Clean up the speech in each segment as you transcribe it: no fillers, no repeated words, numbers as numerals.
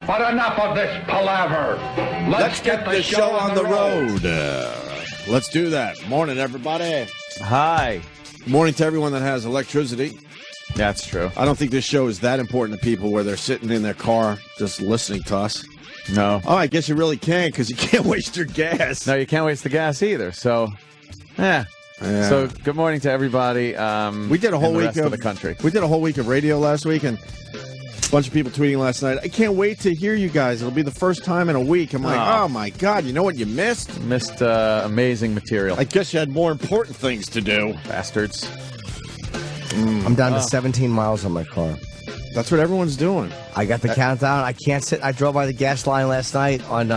But enough of this palaver. Let's get the show on the road. Let's do that. Morning, everybody. Hi. Morning to everyone that has electricity. That's true. I don't think this show is that important to people where they're sitting in their car just listening to us. No. Oh, I guess you really can because you can't waste your gas. No, you can't waste the gas either. So, yeah. So, good morning to everybody. We did a whole week of the country. We did a whole week of radio last week, and a bunch of people tweeting last night. I can't wait to hear you guys. It'll be the first time in a week. I'm like, oh my God, you know what you missed? Missed amazing material. I guess you had more important things to do. Bastards. I'm down to 17 miles on my car. That's what everyone's doing. I got the countdown. I can't sit. I drove by the gas line last night on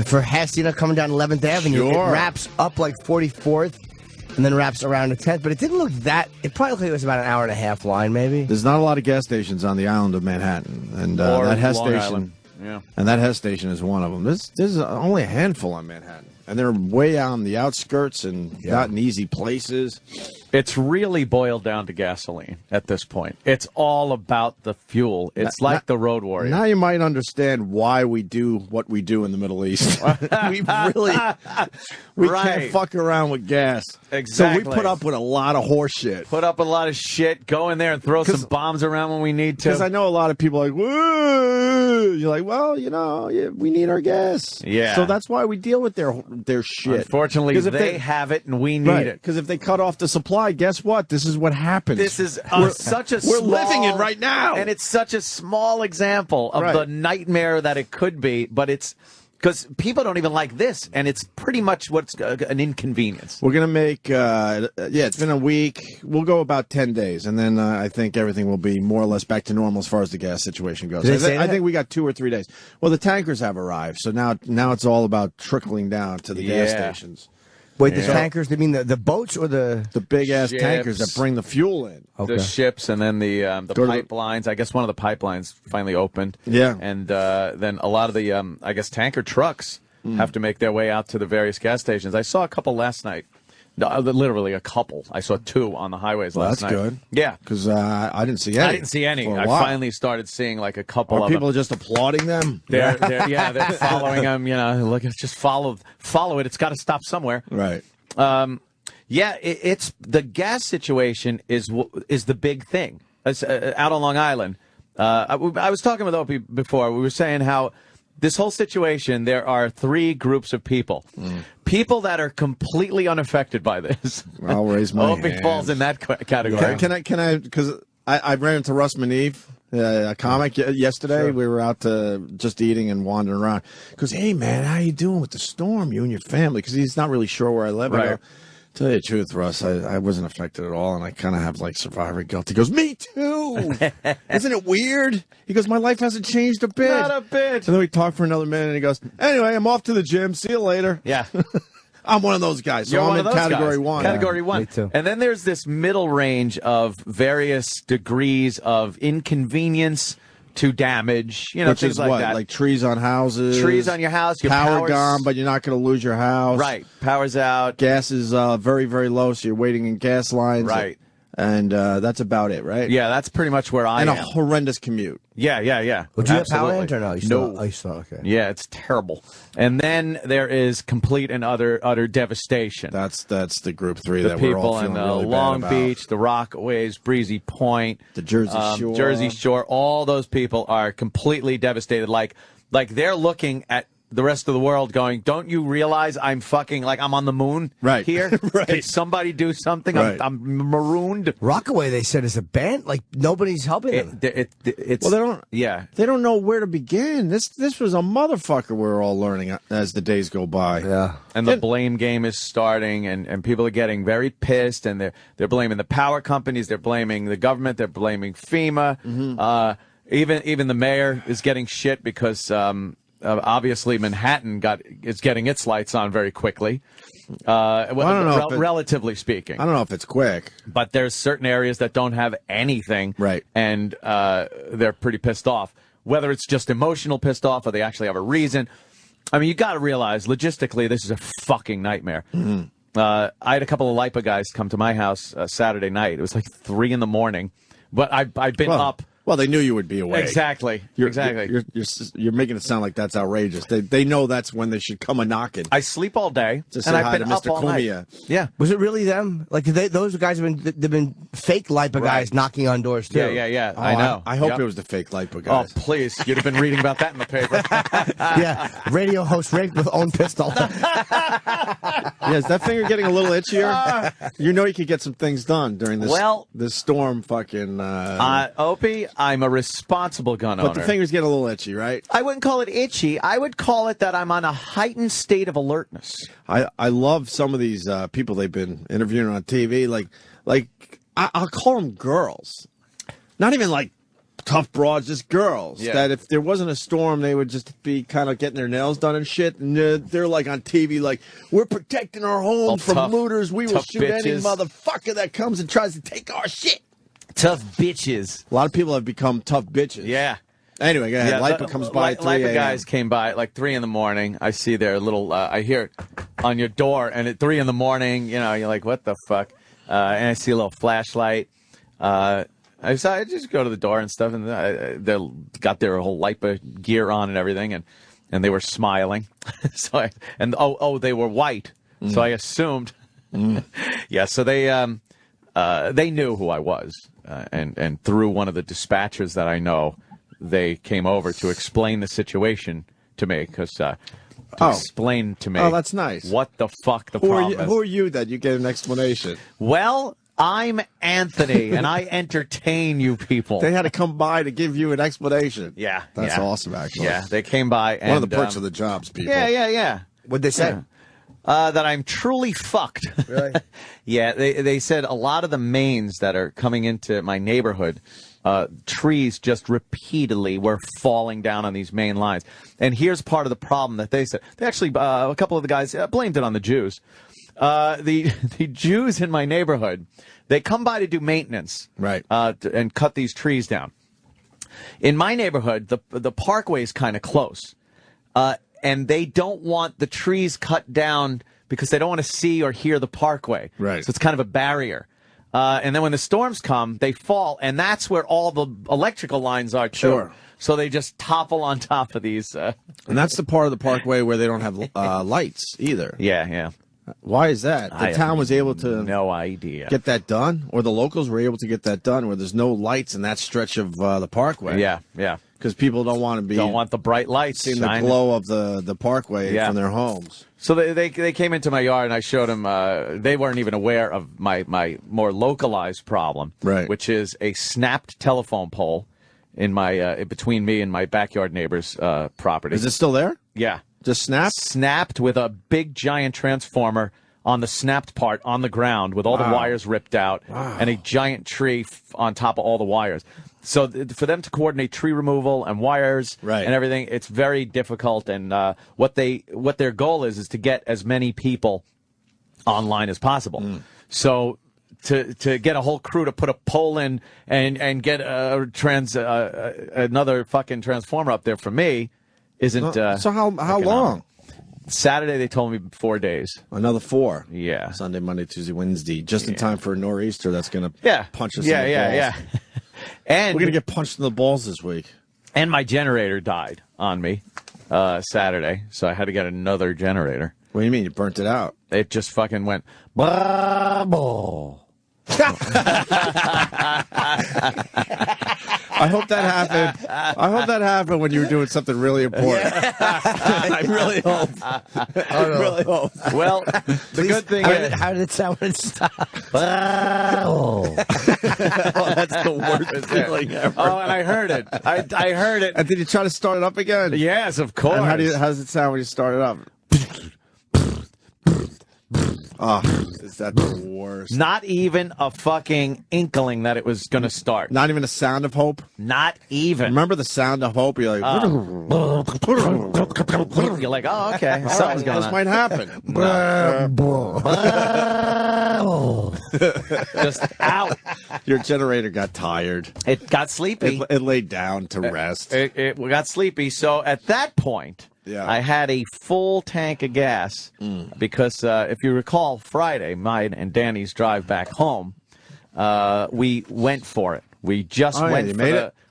for Hastina coming down 11th Avenue. Sure. It wraps up like 44th and then wraps around to 10th. But it didn't look that. It probably looked like it was about an hour and a half line, maybe. There's not a lot of gas stations on the island of Manhattan, and that Hess Long station. Island. Yeah. And that Hess station is one of them. There's only a handful on Manhattan, and they're way out on the outskirts and not in easy places. It's really boiled down to gasoline at this point. It's all about the fuel. It's like the Road Warrior. Now you might understand why we do what we do in the Middle East. we can't fuck around with gas. Exactly. So we put up with a lot of horse shit. Put up a lot of shit. Go in there and throw some bombs around when we need to. Because I know a lot of people are like, whoa. You're like, well, we need our gas. Yeah. So that's why we deal with their shit. Unfortunately, they have it and we need it. Because if they cut off the supply, guess what? This is what happens. This is such a we're living it right now. And it's such a small example of the nightmare that it could be, but it's because people don't even like this, and it's pretty much what's an inconvenience. We're going to make, it's been a week. We'll go about 10 days, and then I think everything will be more or less back to normal as far as the gas situation goes. I think we got 2 or 3 days. Well, the tankers have arrived, so now it's all about trickling down to the gas stations. Wait, the tankers, they mean the boats or the big-ass tankers that bring the fuel in? Okay. The ships and then the pipelines. I guess one of the pipelines finally opened. Yeah. And then a lot of the, tanker trucks have to make their way out to the various gas stations. I saw a couple last night. Literally a couple. I saw 2 on the highways last night. That's good. Yeah. Because I didn't see any. I didn't see any. I finally started seeing like a couple of people them. just applauding them? They're following them. Look, just follow it. It's got to stop somewhere. Right. It's the gas situation is the big thing. It's, out on Long Island. I was talking with Opie before. We were saying how this whole situation, there are 3 groups of people. People that are completely unaffected by this. I'll raise my hand. Opie falls in that category. Can I? Because I ran into Russ Maneve, a comic, yesterday. Sure. We were out just eating and wandering around. He goes, hey, man, how you doing with the storm, you and your family? Because he's not really sure where I live. Right. I go, tell you the truth, Russ, I wasn't affected at all, and I kind of have, like, survivor guilt. He goes, me too! Isn't it weird? He goes, my life hasn't changed a bit. Not a bit. And then we talk for another minute, and he goes, anyway, I'm off to the gym. See you later. Yeah. I'm one of those guys, so I'm in Category 1. Category 1. Me too. And then there's this middle range of various degrees of inconvenience to damage, which things is like what? that. Like trees on houses. Trees on your house. Your power gone, but you're not going to lose your house. Right. Power's out. Gas is very, very low, so you're waiting in gas lines. Right. And that's about it, right? Yeah, that's pretty much where I am. And a horrendous commute. Yeah. Well, do you have power lines or no? You still, okay. Yeah, it's terrible. And then there is complete and utter devastation. That's the group 3 that we're people all in feeling the really Long bad about. Beach, the Rockaways, Breezy Point, the Jersey Shore. All those people are completely devastated. Like they're looking at the rest of the world going, don't you realize I'm on the moon here? Right. Can somebody do something? Right. I'm marooned. Rockaway, they said, is a band. Like, nobody's helping them. They don't know where to begin. This was a motherfucker we're all learning as the days go by. Yeah. And the blame game is starting, and people are getting very pissed, and they're blaming the power companies, they're blaming the government, they're blaming FEMA. Even the mayor is getting shit because obviously Manhattan is getting its lights on very quickly. I don't know relatively speaking. I don't know if it's quick. But there's certain areas that don't have anything. Right. And they're pretty pissed off. Whether it's just emotional pissed off or they actually have a reason. I mean, you got to realize, logistically, this is a fucking nightmare. Mm-hmm. I had a couple of LIPA guys come to my house Saturday night. It was like 3 in the morning. But I've been up Well, they knew you would be away. Exactly. You're making it sound like that's outrageous. They know that's when they should come a knocking. I sleep all day, to say and hi I've been to up Mr. all Cumia. night. Yeah. Was it really them? Like those guys they've been fake LIPA guys knocking on doors too. Yeah. Oh, I know. I hope it was the fake LIPA Oh, guys. please! You'd have been reading about that in the paper. Yeah, radio host raped with own pistol. Yeah, is that finger getting a little itchier? You know you could get some things done during this storm fucking... Opie, I'm a responsible gun owner. But the finger's getting a little itchy, right? I wouldn't call it itchy. I would call it that I'm on a heightened state of alertness. I love some of these people they've been interviewing on TV. I'll call them girls. Not even like tough broads, just girls. Yeah. That if there wasn't a storm, they would just be kind of getting their nails done and shit. And they're like on TV, like, we're protecting our home from tough, looters. We will shoot any bitches. motherfucker that comes and tries to take our shit. Tough bitches. A lot of people have become tough bitches. Yeah. Anyway, go ahead. Yeah, LIPA comes by at 3 LIPA a.m. guys came by at like 3 in the morning. I see their little, I hear it on your door, and at 3 in the morning, you're like, what the fuck? And I see a little flashlight. I just go to the door and stuff, and they got their whole LIPA gear on and everything, and they were smiling. So they were white. So I assumed. Yeah, so they knew who I was, and through one of the dispatchers that I know, they came over to explain the situation to me, explain to me. Oh, that's nice. What the fuck the problem is. Who are you that you get an explanation? Well, I'm Anthony, and I entertain you people. They had to come by to give you an explanation. Yeah. That's yeah. awesome, actually. Yeah, they came by. And, One of the perks of the jobs, people. Yeah. What'd they say? That I'm truly fucked. Really? Yeah, they said a lot of the mains that are coming into my neighborhood, trees just repeatedly were falling down on these main lines. And here's part of the problem that they said. They actually, a couple of the guys blamed it on the Jews. The Jews in my neighborhood, they come by to do maintenance, right, and cut these trees down. In my neighborhood, the parkway is kind of close, and they don't want the trees cut down because they don't want to see or hear the parkway. Right. So it's kind of a barrier. And then when the storms come, they fall, and that's where all the electrical lines are, too. Sure. So they just topple on top of these. And that's the part of the parkway where they don't have lights either. Yeah. Why is that? The town was able to no idea get that done, or the locals were able to get that done, where there's no lights in that stretch of the parkway. Yeah. Because people don't want the bright lights seeing the glow of the parkway from their homes. So they came into my yard, and I showed them. They weren't even aware of my more localized problem, right? Which is a snapped telephone pole in my between me and my backyard neighbor's property. Is it still there? Yeah. Just snapped? Snapped with a big giant transformer on the snapped part on the ground with all the wires ripped out and a giant tree on top of all the wires. So for them to coordinate tree removal and wires and everything, it's very difficult. And what their goal is to get as many people online as possible. So to get a whole crew to put a pole in and get another fucking transformer up there for me isn't. So how long? Saturday they told me 4 days. Another 4. Yeah. Sunday, Monday, Tuesday, Wednesday, just in time for a nor'easter that's going to punch us in the balls. Yeah. And we're going to get punched in the balls this week. And my generator died on me Saturday, so I had to get another generator. What do you mean? You burnt it out? It just fucking went bravo. I hope that happened. I hope that happened when you were doing something really important. I really hope. I really hope. Well, the good thing is... How did it sound when it stopped? Oh, that's the worst feeling ever. Oh, and I heard it. I heard it. And did you try to start it up again? Yes, of course. And how does it sound when you start it up? Oh, is that the worst? Not even a fucking inkling that it was going to start. Not even a sound of hope? Not even. Remember the sound of hope? You're like... You're like, oh, okay. Something's going on. This might happen. Just out. Your generator got tired. It got sleepy. It laid down to rest. It got sleepy. So at that point... Yeah. I had a full tank of gas because if you recall Friday, mine and Danny's drive back home, we went for it. We just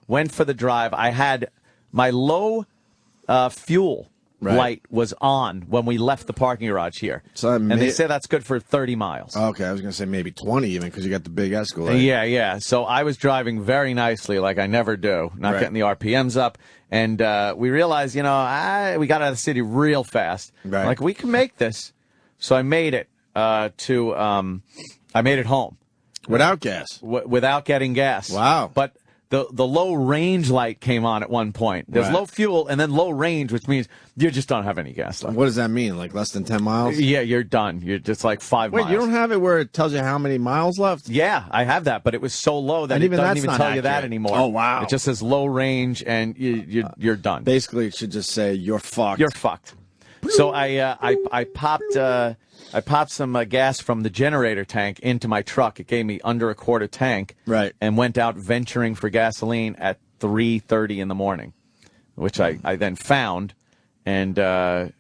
went for the drive. I had my low fuel light was on when we left the parking garage here. So and they say that's good for 30 miles. Okay, I was going to say maybe 20 even because you got the big Escalade. Yeah. So I was driving very nicely like I never do, not getting the RPMs up. And we realized, we got out of the city real fast. Right. Like, we can make this. So I made it I made it home. Without gas? Without getting gas. Wow. But the low range light came on at one point. There's low fuel and then low range, which means you just don't have any gas left. What does that mean? Like less than 10 miles? Yeah, you're done. You're just like 5 miles. Wait, you don't have it where it tells you how many miles left? Yeah, I have that, but it was so low that it doesn't even tell you that anymore. Oh, wow. It just says low range and you're done. Basically, it should just say you're fucked. You're fucked. So I popped some gas from the generator tank into my truck. It gave me under a quarter tank. Right. And went out venturing for gasoline at 3:30 in the morning, which I then found and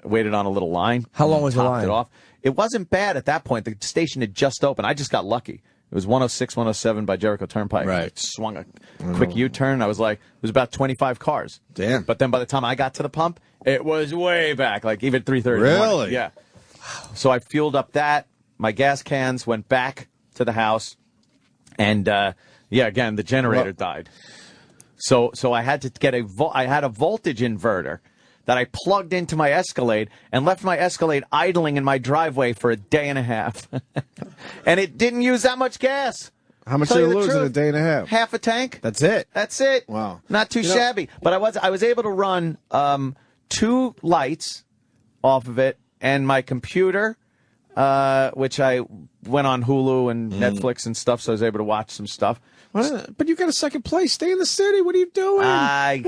waited on a little line. How long was the topped line? It off. It wasn't bad at that point. The station had just opened. I just got lucky. It was 106, 107 by Jericho Turnpike. Right. I swung a quick U-turn. I was like, it was about 25 cars. Damn. But then by the time I got to the pump, it was way back, like even 3:30. Really? Yeah. So I fueled up that. My gas cans went back to the house. And, again, the generator died. So I had to get I had a voltage inverter that I plugged into my Escalade and left my Escalade idling in my driveway for a day and a half. And it didn't use that much gas. How much did you lose in a day and a half? Half a tank. That's it? That's it. Wow. Not too shabby. But I was able to run 2 lights off of it and my computer, which I went on Hulu and Netflix and stuff, so I was able to watch some stuff. But you got a second place. Stay in the city. What are you doing? I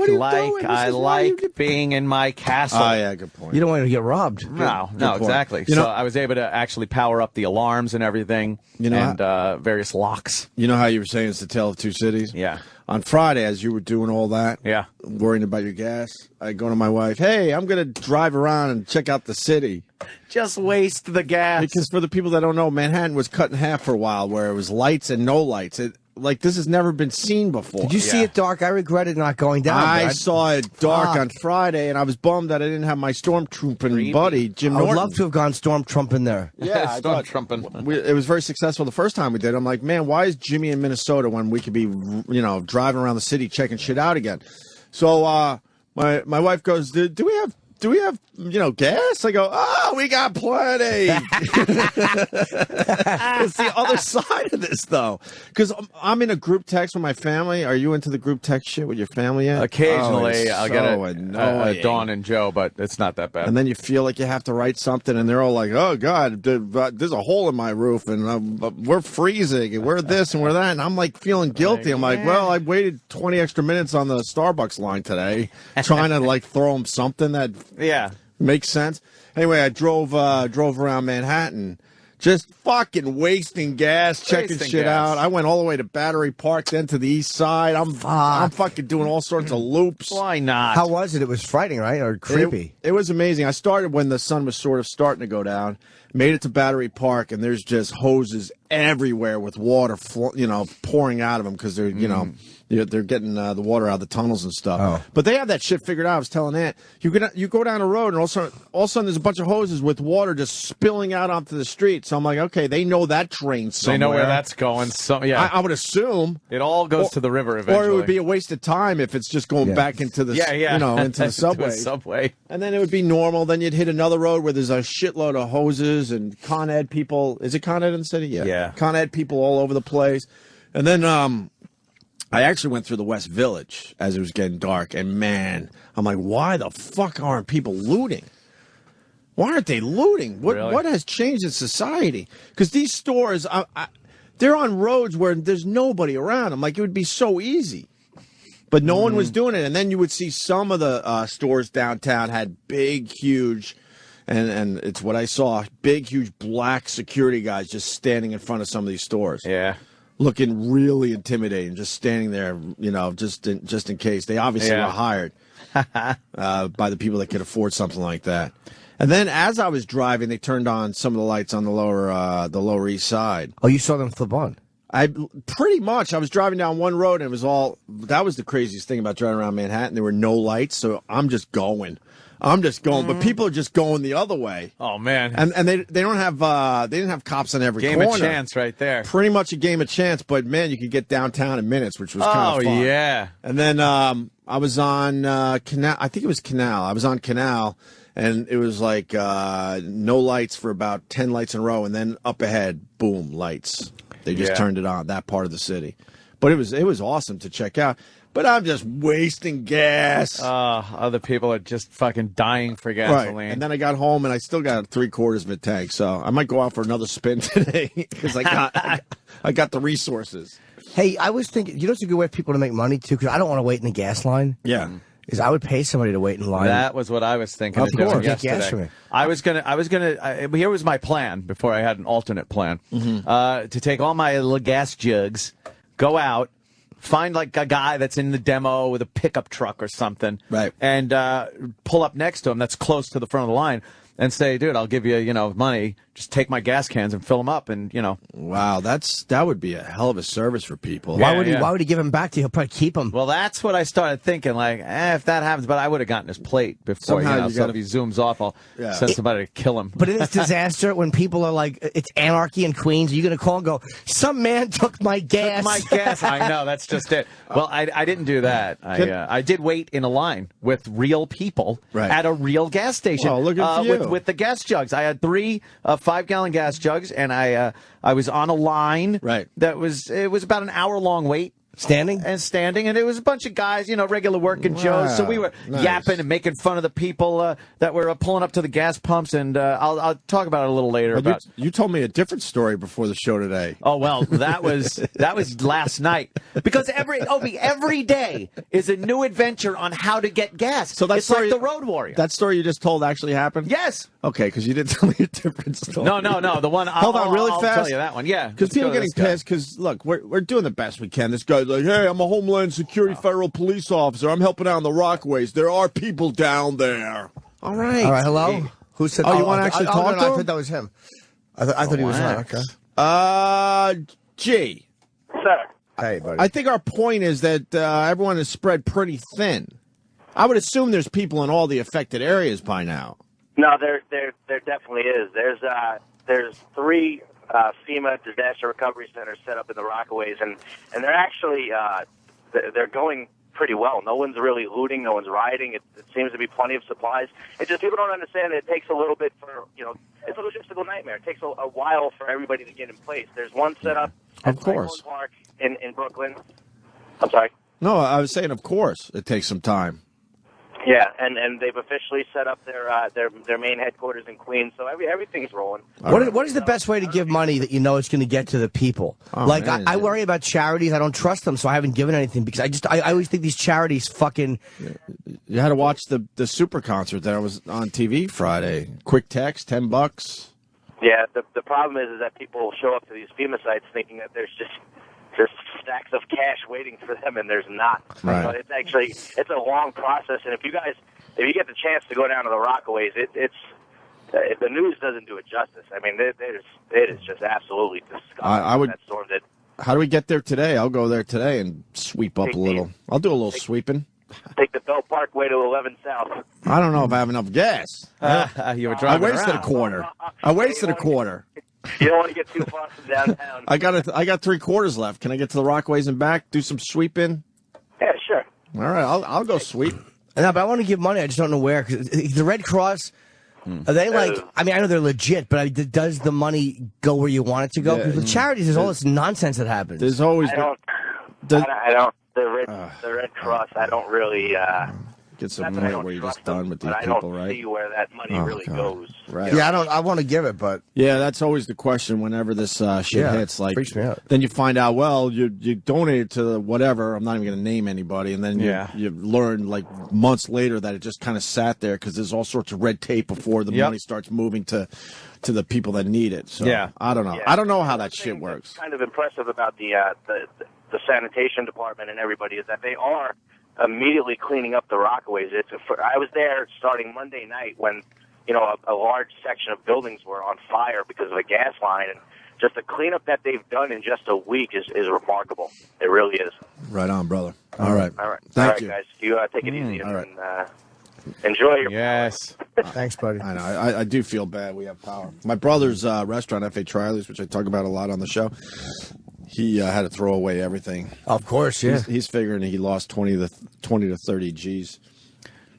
like being in my castle. Oh, yeah, good point. You don't want to get robbed. No, Good point. exactly. So I was able to actually power up the alarms and everything, and various locks. You know how you were saying it's the tale of two cities? Yeah. On Friday, as you were doing all that, worrying about your gas, I go to my wife, hey, I'm going to drive around and check out the city. Just waste the gas. Because for the people that don't know, Manhattan was cut in half for a while where it was lights and no lights. This has never been seen before. Did you see it dark? I regretted not going down. I saw it dark on Friday, and I was bummed that I didn't have my stormtrooping buddy, Jim Norton. I would love to have gone stormtrooping there. Yeah, stormtrooping. It was very successful the first time we did. I'm like, man, why is Jimmy in Minnesota when we could be, driving around the city checking shit out again? So my wife goes, do we have gas? I go, we got plenty. It's the other side of this, though. Because I'm in a group text with my family. Are you into the group text shit with your family yet? Occasionally, I'll get a Dawn and Joe, but it's not that bad. And then you feel like you have to write something, and they're all like, oh, God, there's a hole in my roof, and we're freezing, and we're this, and we're that. And I'm, like, feeling guilty. I'm like, well, I waited 20 extra minutes on the Starbucks line today, trying to, like, throw them something that makes sense. Anyway, I drove around Manhattan, just fucking wasting gas, checking shit out. I went all the way to Battery Park, then to the East Side. I'm fucking doing all sorts of loops. Why not? How was it? It was frightening, right? Or creepy? It was amazing. I started when the sun was sort of starting to go down. Made it to Battery Park, and there's just hoses everywhere with water, pouring out of them because they're, they're getting the water out of the tunnels and stuff. Oh. But they have that shit figured out. I was telling Aunt, you go down a road, and all of a sudden there's a bunch of hoses with water just spilling out onto the street. So I'm like, okay, they know that drain somewhere. They know where that's going. So I would assume it all goes to the river eventually. Or it would be a waste of time if it's just going back into the into the subway. Subway. And then it would be normal. Then you'd hit another road where there's a shitload of hoses and Con Ed people. Is it Con Ed in the city? Yeah. Con Ed people all over the place. And then I actually went through the West Village as it was getting dark. And, man, I'm like, why the fuck aren't people looting? Why aren't they looting? What has changed in society? Because these stores, they're on roads where there's nobody around. I'm like, it would be so easy. But no one was doing it. And then you would see some of the stores downtown had big, huge... And it's what I saw, big, huge black security guys just standing in front of some of these stores. Yeah. Looking really intimidating, just standing there, just in case. They obviously were hired by the people that could afford something like that. And then as I was driving, they turned on some of the lights on the Lower East Side. Oh, you saw them flip on? Pretty much. I was driving down one road, and that was the craziest thing about driving around Manhattan. There were no lights, so I'm just going. But people are just going the other way. Oh man! And they don't have they didn't have cops on every game corner. Of chance right there. Pretty much a game of chance, but man, you could get downtown in minutes, which was kind of fun. Oh yeah! And then I was on Canal. I think it was Canal. I was on Canal, and it was like no lights for about 10 lights in a row, and then up ahead, boom, lights. They just turned it on, that part of the city. But it was awesome to check out. But I'm just wasting gas. Other people are just fucking dying for gasoline. Right. And then I got home, and I still got 3/4 of a tank. So I might go out for another spin today because I got the resources. Hey, I was thinking, you know what's a good way for people to make money, too? Because I don't want to wait in the gas line. Yeah. Is I would pay somebody to wait in line. That was what I was thinking of doing course. yesterday. Gas for me. I was gonna. Here was my plan before I had an alternate plan. To take all my little gas jugs, go out, find like a guy that's in the demo with a pickup truck or something, right, and pull up next to him that's close to the front of the line and say, dude, I'll give you, money. Just take my gas cans and fill them up, and Wow, that would be a hell of a service for people. Why would he give them back to you? He'll probably keep them. Well, that's what I started thinking. Like, if that happens, but I would have gotten his plate before. Somehow So if he zooms off, I'll send somebody to kill him. But in this disaster, when people are like, it's anarchy in Queens, are you going to call and go, some man took my gas? I know, that's just it. Well, I didn't do that. I did wait in a line with real people at a real gas station. Oh, look at you. With the gas jugs. I had 3 5-gallon gas jugs, and I was on a line. Right. It was about an hour-long wait. Standing, and it was a bunch of guys, regular working Joes. So we were yapping and making fun of the people that were pulling up to the gas pumps, and I'll talk about it a little later. You told me a different story before the show today. Oh well, that was last night, because every day is a new adventure on how to get gas. So that's like the Road Warrior. That story you just told actually happened? Yes. Okay, because you didn't tell me a different story. No. The one. Hold on, really I'll fast. tell you that one. Yeah. Because people are getting pissed. Because look, we're doing the best we can. This guy's like, hey, I'm a Homeland Security federal police officer. I'm helping out on the Rockaways. There are people down there. All right. Hello. Who said? Oh, you want to actually talk to him? I thought that was him. I thought he was okay. G. Sir. Hey, buddy. I think our point is that everyone is spread pretty thin. I would assume there's people in all the affected areas by now. No, there definitely is. There's 3 FEMA disaster recovery centers set up in the Rockaways, and they're actually they're going pretty well. No one's really looting, no one's rioting. It seems to be plenty of supplies. It's just people don't understand that it takes a little bit for it's a logistical nightmare. It takes a while for everybody to get in place. There's one set up at Franklin Park in Brooklyn. I'm sorry. No, I was saying, of course, it takes some time. Yeah, and they've officially set up their main headquarters in Queens, so everything's rolling. What is the best way to give money that you know it's going to get to the people? I worry about charities. I don't trust them, so I haven't given anything because I always think these charities fucking. You had to watch the super concert that was on TV Friday. Quick text, $10. Yeah, the problem is that people show up to these FEMA sites thinking that there's stacks of cash waiting for them, and there's not. Right. So it's a long process, and if you get the chance to go down to the Rockaways, the news doesn't do it justice. I mean, it is just absolutely disgusting. That storm did. How do we get there today? I'll go there today and sweep up a little. I'll do a little sweeping. Take the Belt Parkway to 11 South. I don't know if I have enough gas. You were driving I wasted a quarter. You don't want to get too far from downtown. I got 3/4 left. Can I get to the Rockaways and back? Do some sweeping? Yeah, sure. All right, I'll go sweep. No, but I want to give money. I just don't know where. Cause the Red Cross, are they like? I mean, I know they're legit, but does the money go where you want it to go? Because with charities, there's all this nonsense that happens. There's always. I don't. The Red Cross. I don't really. Get some money where you're just done with these people, right? I don't see where that money really goes. Right. Yeah, I want to give it, but that's always the question whenever this shit hits. Like, freaks me out. Then you find out, well, you donated to whatever. I'm not even going to name anybody, and then you learn like months later that it just kind of sat there because there's all sorts of red tape before the money starts moving to the people that need it. So I don't know. Yeah. I don't know how that shit works. What's kind of impressive about the sanitation department and everybody is that they are immediately cleaning up the Rockaways. I was there starting Monday night when a large section of buildings were on fire because of a gas line, and just the cleanup that they've done in just a week is remarkable. It really is. Right on, brother. All right. Thank you, you. guys. You take it easy and, all right. enjoy your. Yes. Thanks, buddy. I know. I do feel bad. We have power. My brother's restaurant, F.A. Triley's, which I talk about a lot on the show, he had to throw away everything. Of course, yeah. He's figuring he lost 20 to 30 G's.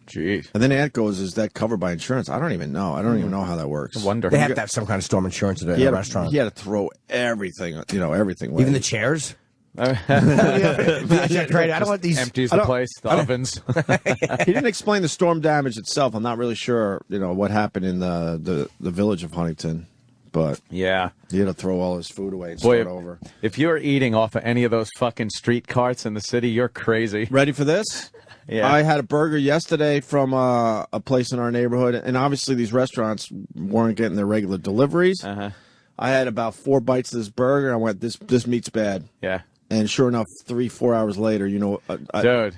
Jeez. And then the goes, is that covered by insurance? I don't even know. I don't even know how that works. I wonder. They have to have some kind of storm insurance at a restaurant. He had to throw everything, everything away. Even the chairs? Great. I don't want these. Empties the place, the ovens. He didn't explain the storm damage itself. I'm not really sure, what happened in the village of Huntington. But yeah, he had to throw all his food away and start over. If you're eating off of any of those fucking street carts in the city, you're crazy. Ready for this? Yeah. I had a burger yesterday from a place in our neighborhood, and obviously these restaurants weren't getting their regular deliveries. Uh-huh. I had about 4 bites of this burger. I went, this meat's bad. Yeah. And sure enough, 3-4 hours later, Dude.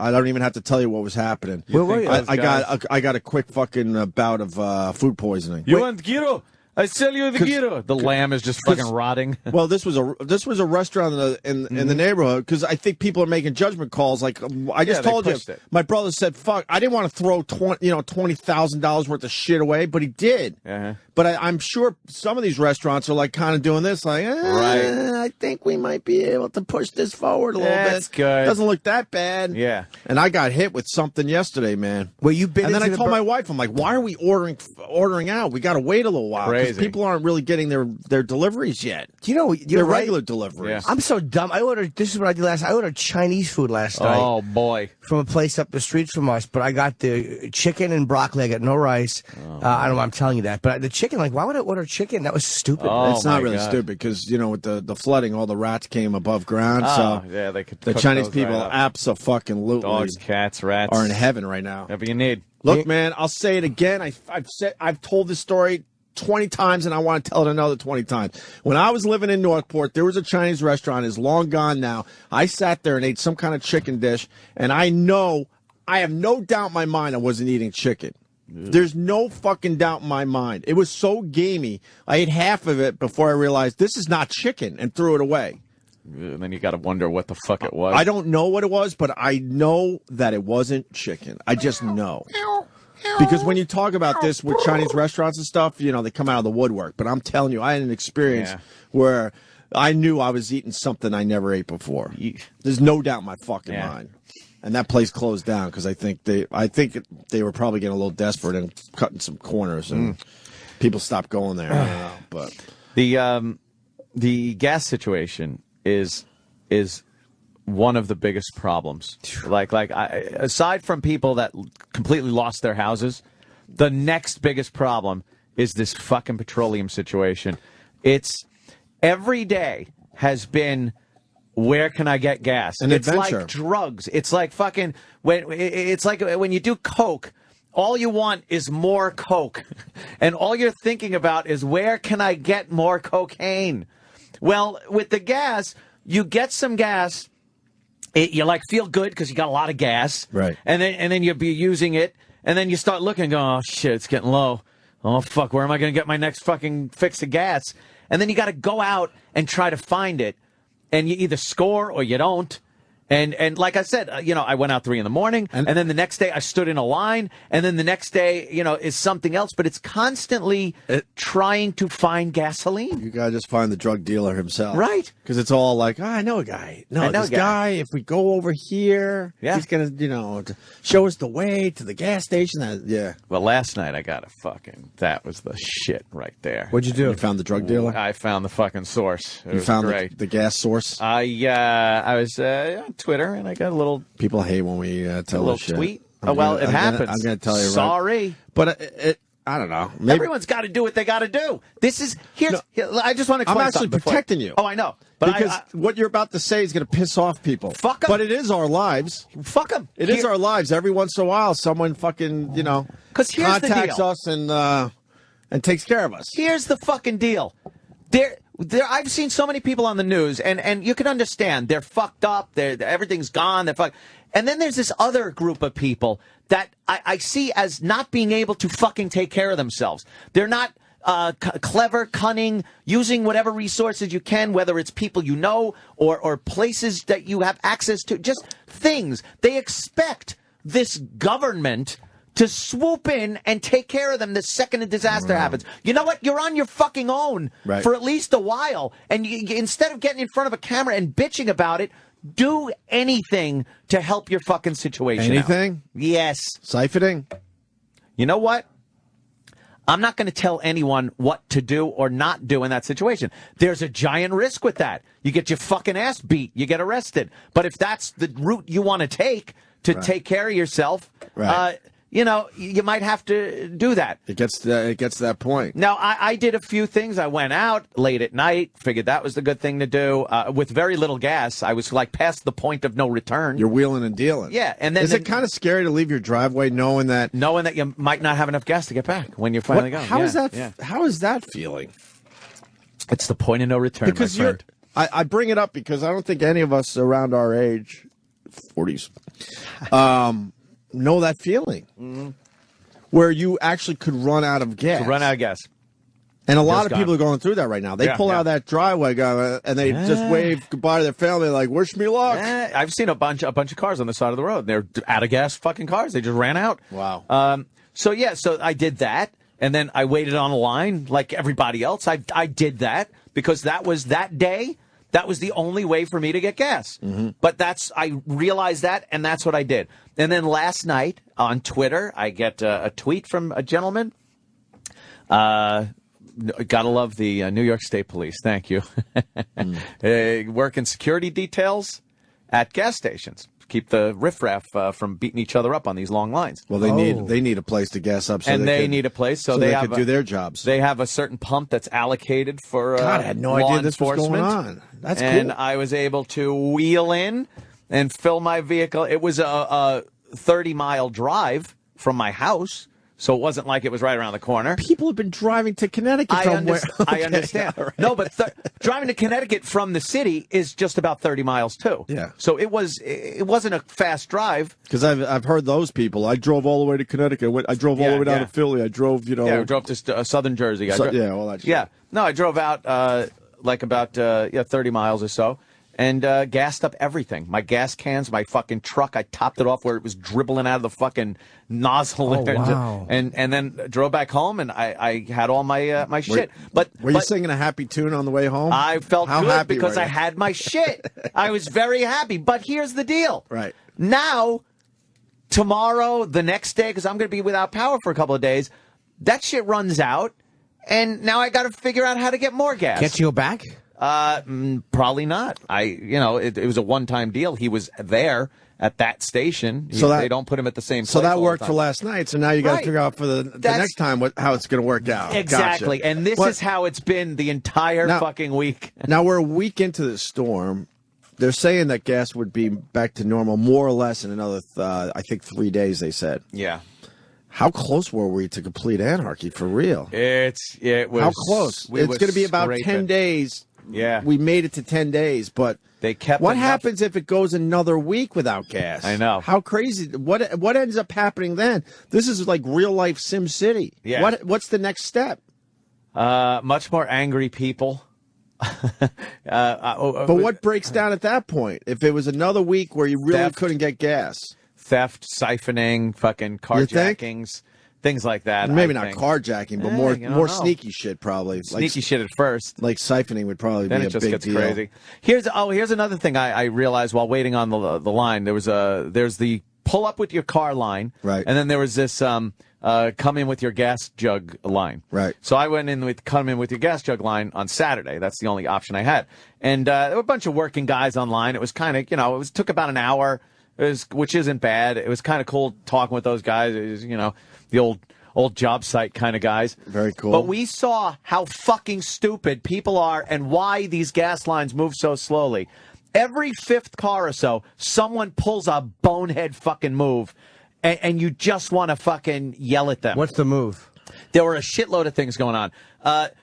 I don't even have to tell you what was happening. Where were you? I got a quick fucking bout of food poisoning. You want gyro? I sell you the gyro. The lamb is just fucking rotting. Well, this was a restauant in the neighborhood because I think people are making judgment calls. Like I just told you, my brother said, "Fuck, I didn't want to throw $20,000 worth of shit away," but he did. Uh-huh. But I'm sure some of these restaurants are like kind of doing this, like, right. I think we might be able to push this forward a little bit. That's good. Doesn't look that bad. Yeah. And I got hit with something yesterday, man. Well, you've been. And then I told my wife, I'm like, why are we ordering out? We got to wait a little while because people aren't really getting their deliveries yet. You're their right. regular deliveries. Yeah. I'm so dumb. This is what I did last. I ordered Chinese food last night. Oh boy. From a place up the street from us, but I got the chicken and broccoli. I got no rice. I don't know why I'm telling you that, but the chicken, like, why would I order chicken? That was stupid. Oh, it's not really stupid because with the flooding, all the rats came above ground. So yeah, they could. The Chinese people, abso-fucking-lutely, dogs, cats, rats, are in heaven right now. Whatever you need. Look, man, I'll say it again. I've told this story 20 times, and I want to tell it another 20 times. When I was living in Northport, there was a Chinese restaurant. It's long gone now. I sat there and ate some kind of chicken dish, and I have no doubt in my mind I wasn't eating chicken. There's no fucking doubt in my mind. It was so gamey. I ate half of it before I realized this is not chicken and threw it away. And then you got to wonder what the fuck it was. I don't know what it was, but I know that it wasn't chicken. I just know. Because when you talk about this with Chinese restaurants and stuff, they come out of the woodwork. But I'm telling you, I had an experience where I knew I was eating something I never ate before. There's no doubt in my fucking mind. And that place closed down because I think they were probably getting a little desperate and cutting some corners, and people stopped going there. I don't know, but the gas situation is one of the biggest problems. Aside from people that completely lost their houses, the next biggest problem is this fucking petroleum situation. It's every day has been, where can I get gas? It's like drugs. It's like fucking when you do coke, all you want is more coke. And all you're thinking about is, where can I get more cocaine? Well, with the gas, you get some gas, you feel good because you got a lot of gas. Right. And then you'll be using it, and then you start looking and go, oh shit, it's getting low. Oh fuck, where am I going to get my next fucking fix of gas? And then you got to go out and try to find it. And you either score or you don't. And like I said, I went out 3 a.m, and then the next day I stood in a line, and then the next day, is something else. But it's constantly trying to find gasoline. You gotta just find the drug dealer himself, right? Because it's all like, I know a guy. No, this guy. If we go over here, he's gonna, show us the way to the gas station. Well, last night I got that was the shit right there. What'd you do? You found the drug dealer? I found the fucking source. You found the gas source? I was on Twitter, and I got a little. People hate when we tell a little shit. Tweet. It happens. I'm going to tell you. Sorry, right. But I don't know. Maybe. Everyone's got to do what they got to do. This is I just want to. I'm actually protecting you. Oh, I know. But because what you're about to say is going to piss off people. Fuck them. But it is our lives. Fuck them. It is our lives. Every once in a while, someone fucking contacts us and takes care of us. Here's the fucking deal. I've seen so many people on the news, and you can understand they're fucked up. Everything's gone. They're fucked. And then there's this other group of people that I see as not being able to fucking take care of themselves. They're not clever, cunning, using whatever resources you can, whether it's people you know or places that you have access to, just things. They expect this government to swoop in and take care of them the second a disaster happens. You know what? You're on your fucking own for at least a while. And instead of getting in front of a camera and bitching about it, do anything to help your fucking situation Anything? out. Yes. Siphoning? You know what? I'm not going to tell anyone what to do or not do in that situation. There's a giant risk with that. You get your fucking ass beat. You get arrested. But if that's the route you want to take take care of yourself, you know, you might have to do that. It gets to that point. Now, I did a few things. I went out late at night, figured that was the good thing to do. With very little gas, I was like past the point of no return. You're wheeling and dealing. Yeah, and then is it kind of scary to leave your driveway knowing that you might not have enough gas to get back when you finally go? How is that? Yeah. How is that feeling? It's the point of no return. Because my friend. I bring it up because I don't think any of us around our age, 40s, know that feeling where you actually could run out of gas. And a lot of people are going through that right now. They pull out of that driveway and they just wave goodbye to their family like, wish me luck. I've seen a bunch of cars on the side of the road. They're out of gas fucking cars. They just ran out. Wow. So I did that. And then I waited on a line like everybody else. I did that because that was that day. That was the only way for me to get gas. But I realized that, and that's what I did. And then last night on Twitter, I get a tweet from a gentleman. Gotta love the New York State Police. Thank you. Working security details at gas stations. Keep the riffraff from beating each other up on these long lines. Well, they need a place to gas up, they need a place so they could do their jobs. They have a certain pump that's allocated for God, I had no idea this was going on. That's cool. And I was able to wheel in and fill my vehicle. It was a 30-mile drive from my house. So it wasn't like it was right around the corner. People have been driving to Connecticut from where? I understand. Right. No, but driving to Connecticut from the city is just about 30 miles, too. Yeah. So it wasn't a fast drive. Because I've heard those people. I drove all the way to Connecticut. I drove all the way down to Philly. I drove, I drove to southern Jersey. All that shit. Yeah. No, I drove out about 30 miles or so. And gassed up everything. My gas cans, my fucking truck. I topped it off where it was dribbling out of the fucking nozzle. Oh, wow. And then drove back home, and I had all my shit. Were you singing a happy tune on the way home? I felt good because I had my shit. I was very happy. But here's the deal. Right. Now, tomorrow, the next day, because I'm going to be without power for a couple of days, that shit runs out. And now I got to figure out how to get more gas. Can't you go back? Probably not. It was a one-time deal. He was there at that station. They don't put him at the same place. So that worked for last night. So now you got to figure out for the next time how it's going to work out. Exactly. Gotcha. And this is how it's been the entire fucking week. Now we're a week into the storm. They're saying that gas would be back to normal more or less in another, I think, 3 days, they said. Yeah. How close were we to complete anarchy for real? It was. How close? It's going to be about 10 days. Yeah. We made it to 10 days, but they kept. What happens if it goes another week without gas? I know. How crazy. What ends up happening then? This is like real life Sim City. Yeah. What's the next step? Much more angry people. But what breaks down at that point? If it was another week where you really couldn't get gas? Theft, siphoning, fucking carjackings. Things like that. Maybe not carjacking, but more sneaky shit probably. Sneaky shit at first. Like siphoning would probably be a big deal. Then it just gets crazy. Here's another thing I realized while waiting on the line. There's the pull up with your car line, right? And then there was this come in with your gas jug line, right? So I went in with come in with your gas jug line on Saturday. That's the only option I had, and there were a bunch of working guys online. It was kind of took about an hour, which isn't bad. It was kind of cool talking with those guys. It was, the old job site kind of guys. Very cool. But we saw how fucking stupid people are and why these gas lines move so slowly. Every fifth car or so, someone pulls a bonehead fucking move, and you just want to fucking yell at them. What's the move? There were a shitload of things going on.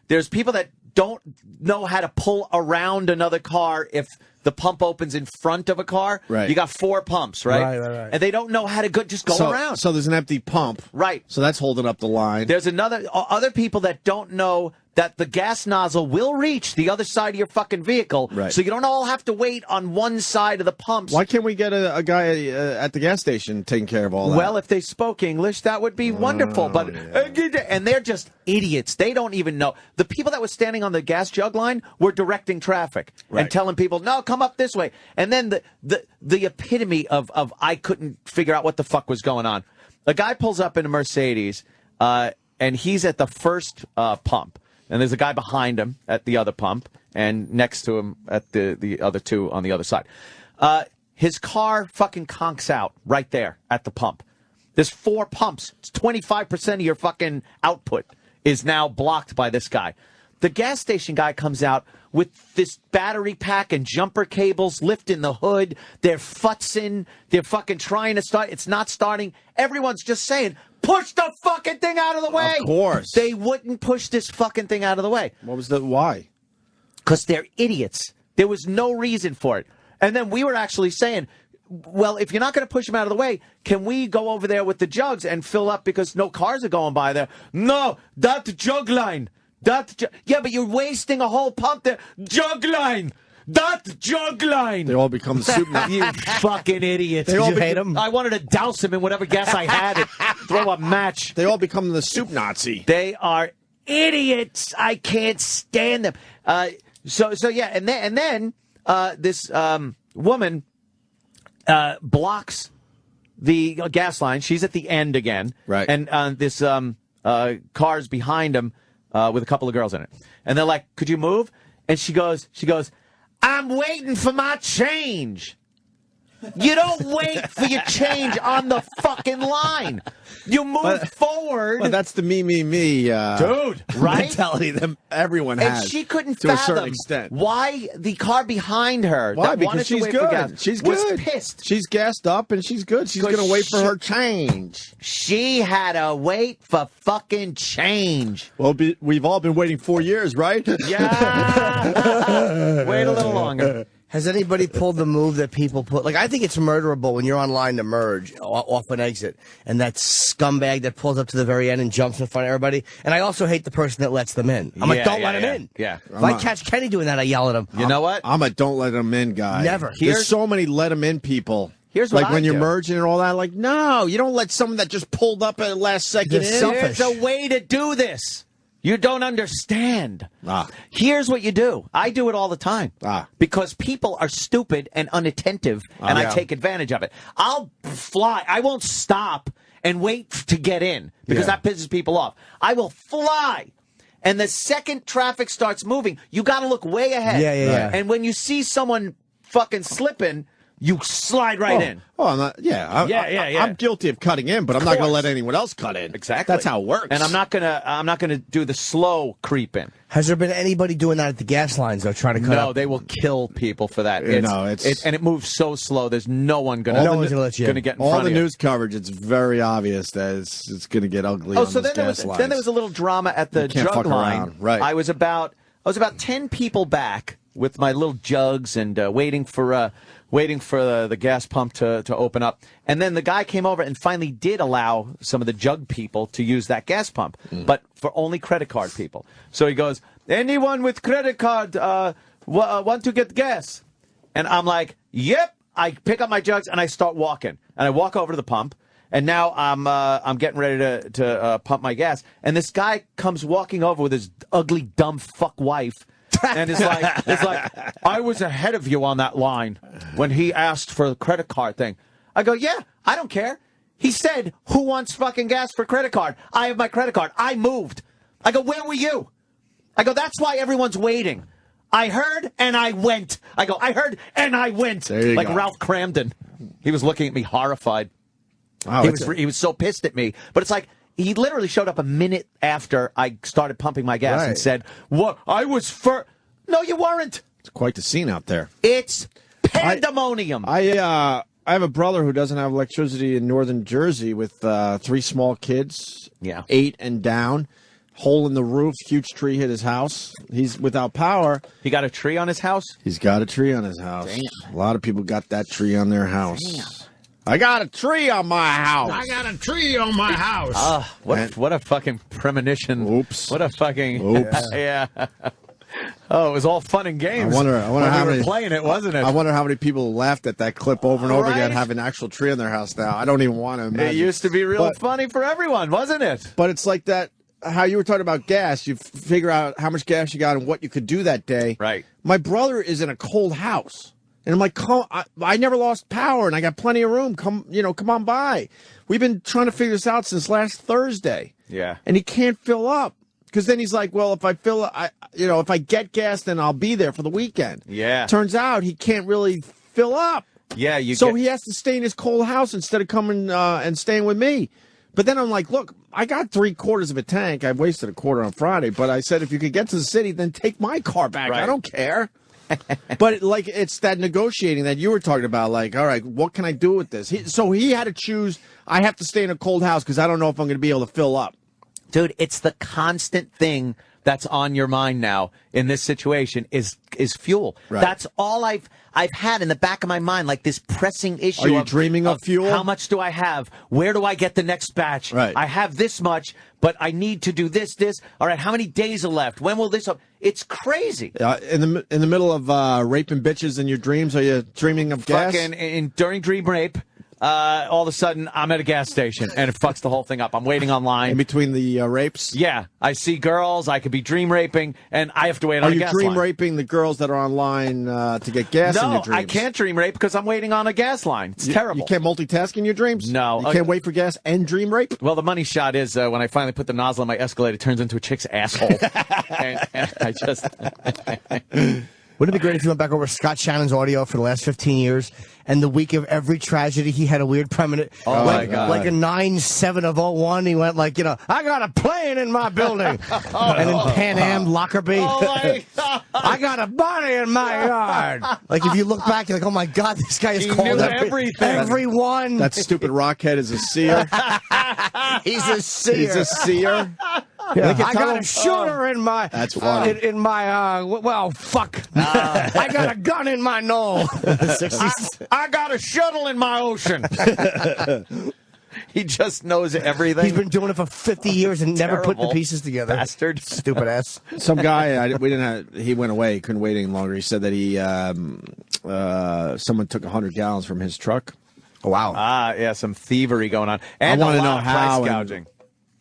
There's people that don't know how to pull around another car if the pump opens in front of a car. Right. You got 4 pumps, right? Right. And they don't know how to just go around. So there's an empty pump. Right. So that's holding up the line. There's other people that don't know that the gas nozzle will reach the other side of your fucking vehicle. Right. So you don't all have to wait on one side of the pumps. Why can't we get a guy at the gas station taking care of all that? Well, if they spoke English, that would be wonderful. But and they're just idiots. They don't even know. The people that were standing on the gas jug line were directing traffic and telling people, "No, come up this way." And then the epitome of I couldn't figure out what the fuck was going on. A guy pulls up in a Mercedes, and he's at the first pump. And there's a guy behind him at the other pump, and next to him at the other two on the other side. His car fucking conks out right there at the pump. There's 4 pumps. It's 25% of your fucking output is now blocked by this guy. The gas station guy comes out with this battery pack and jumper cables, lifting the hood. They're futzing. They're fucking trying to start. It's not starting. Everyone's just saying, push the fucking thing out of the way. Of course. They wouldn't push this fucking thing out of the way. What was why? Because they're idiots. There was no reason for it. And then we were actually saying, well, if you're not going to push them out of the way, can we go over there with the jugs and fill up because no cars are going by there? No, that jug line. Yeah, but you're wasting a whole pump there. Jug line. That jug line. They all become soup Nazis. You fucking idiots. Did you hate them? I wanted to douse them in whatever gas I had and throw a match. They all become the soup Nazi. They are idiots. I can't stand them. So yeah, and then this woman blocks the gas line. She's at the end again, right? And this car's behind him with a couple of girls in it, and they're like, "Could you move?" And she goes, "I'm waiting for my change." You don't wait for your change on the fucking line. You move forward. Well, that's the me, dude, right? mentality that everyone has. And she couldn't to a certain fathom extent. why the car behind her. Why? That wanted Because to she's wait for gas good. She's was good. pissed. She's gassed up and she's good. She's going to wait for her change. She had to wait for fucking change. Well, we've all been waiting 4 years, right? Yeah. Wait a little longer. Has anybody pulled the move that people put? Like, I think it's murderable when you're online to merge off an exit, and that scumbag that pulls up to the very end and jumps in front of everybody. And I also hate the person that lets them in. I'm like, don't let him in. Yeah. If I catch Kenny doing that, I yell at him. You know what? I'm a don't let them in guy. Never. There's so many let them in people. Here's what like when I you're do. merging and all that. Like, no, you don't let someone that just pulled up at the last second in. There's a way to do this. You don't understand. Here's what you do. I do it all the time. Because people are stupid and unattentive, and I take advantage of it. I'll fly. I won't stop and wait to get in because that pisses people off. I will fly. And the second traffic starts moving, you got to look way ahead. Yeah. And when you see someone fucking slipping, you slide right in. Oh, I'm not, I'm guilty of cutting in, but I'm not going to let anyone else cut in. Exactly. That's how it works. And I'm not gonna do the slow creep in. Has there been anybody doing that at the gas lines, though, trying to cut up? No, they will kill people for that. And it moves so slow. There's no one gonna let you in. get in all front the of you. news coverage. It's very obvious that it's going to get ugly. Oh, on so those then gas lines. there was a little drama at the You can't jug fuck line. around. Right. I was about 10 people back with my little jugs and waiting for the gas pump to open up. And then the guy came over and finally did allow some of the jug people to use that gas pump, but for only credit card people. So he goes, anyone with credit card want to get gas? And I'm like, yep. I pick up my jugs and I start walking. And I walk over to the pump. And now I'm getting ready to pump my gas. And this guy comes walking over with his ugly, dumb fuck wife. And it's like, I was ahead of you on that line when he asked for the credit card thing. I go, yeah, I don't care. He said, who wants fucking gas for credit card? I have my credit card. I moved. I go, where were you? I go, that's why everyone's waiting. I heard and I went. I go, I heard and I went. There you like go. Ralph Cramden. He was looking at me horrified. Oh, He was so pissed at me. But it's like, he literally showed up a minute after I started pumping my gas and said, "What? I was first." No, you weren't. It's quite the scene out there. It's pandemonium. I have a brother who doesn't have electricity in northern Jersey with 3 small kids, 8 and down. hole in the roof, huge tree hit his house. He's without power. He got a tree on his house? He's got a tree on his house. Damn. A lot of people got that tree on their house. Damn. I got a tree on my house. I got a tree on my house. What a fucking premonition. Oops. What a fucking... Oops. Yeah. Oh, it was all fun and games. I wonder how we many were playing it, wasn't it? I wonder how many people laughed at that clip over and over again, have an actual tree on their house now. I don't even want to imagine. It used to be real funny for everyone, wasn't it? But it's like that, how you were talking about gas. You figure out how much gas you got and what you could do that day. Right. My brother is in a cold house. And I'm like, I never lost power, and I got plenty of room. Come on by. We've been trying to figure this out since last Thursday. Yeah. And he can't fill up. Because then he's like, well, if I if I get gas, then I'll be there for the weekend. Yeah. Turns out he can't really fill up. Yeah, he has to stay in his cold house instead of coming and staying with me. But then I'm like, look, I got 3/4 of a tank. I wasted a quarter on Friday. But I said, if you could get to the city, then take my car back. Right. I don't care. But like, it's that negotiating that you were talking about. Like, all right, what can I do with this? So he had to choose. I have to stay in a cold house because I don't know if I'm going to be able to fill up. Dude, it's the constant thing that's on your mind now in this situation is fuel. Right. That's all I've had in the back of my mind, like this pressing issue. Are you dreaming of fuel? How much do I have? Where do I get the next batch? Right. I have this much, but I need to do this. All right, how many days are left? When will this up? It's crazy. In the middle of raping bitches in your dreams, are you dreaming of gas? During dream rape. All of a sudden, I'm at a gas station, and it fucks the whole thing up. I'm waiting online. In between the rapes? Yeah. I see girls. I could be dream raping, and I have to wait on a gas line. Are you dream raping the girls that are online to get gas in your dreams? No, I can't dream rape because I'm waiting on a gas line. It's terrible. You can't multitask in your dreams? No. You can't wait for gas and dream rape? Well, the money shot is when I finally put the nozzle on my Escalade, it turns into a chick's asshole. and I just... Wouldn't it be great if you went back over Scott Shannon's audio for the last 15 years, and the week of every tragedy, he had a weird premonition. Oh, like, my God. Like a 9/7 of 01, he went like, I got a plane in my building. And in Pan Am, Lockerbie, I got a body in my yard. Like, if you look back, you're like, oh, my God, this guy is called everyone. That stupid rockhead is a seer. He's a seer. He's a seer. Yeah. I got a shooter in my. That's funny. In my. Well, fuck. I got a gun in my knoll. I got a shuttle in my ocean. He just knows everything. He's been doing it for 50 years and never put the pieces together. Bastard. Stupid ass. Some guy, he went away. He couldn't wait any longer. He said that someone took 100 gallons from his truck. Oh, wow. Yeah, some thievery going on. And I want to know price how. Gouging.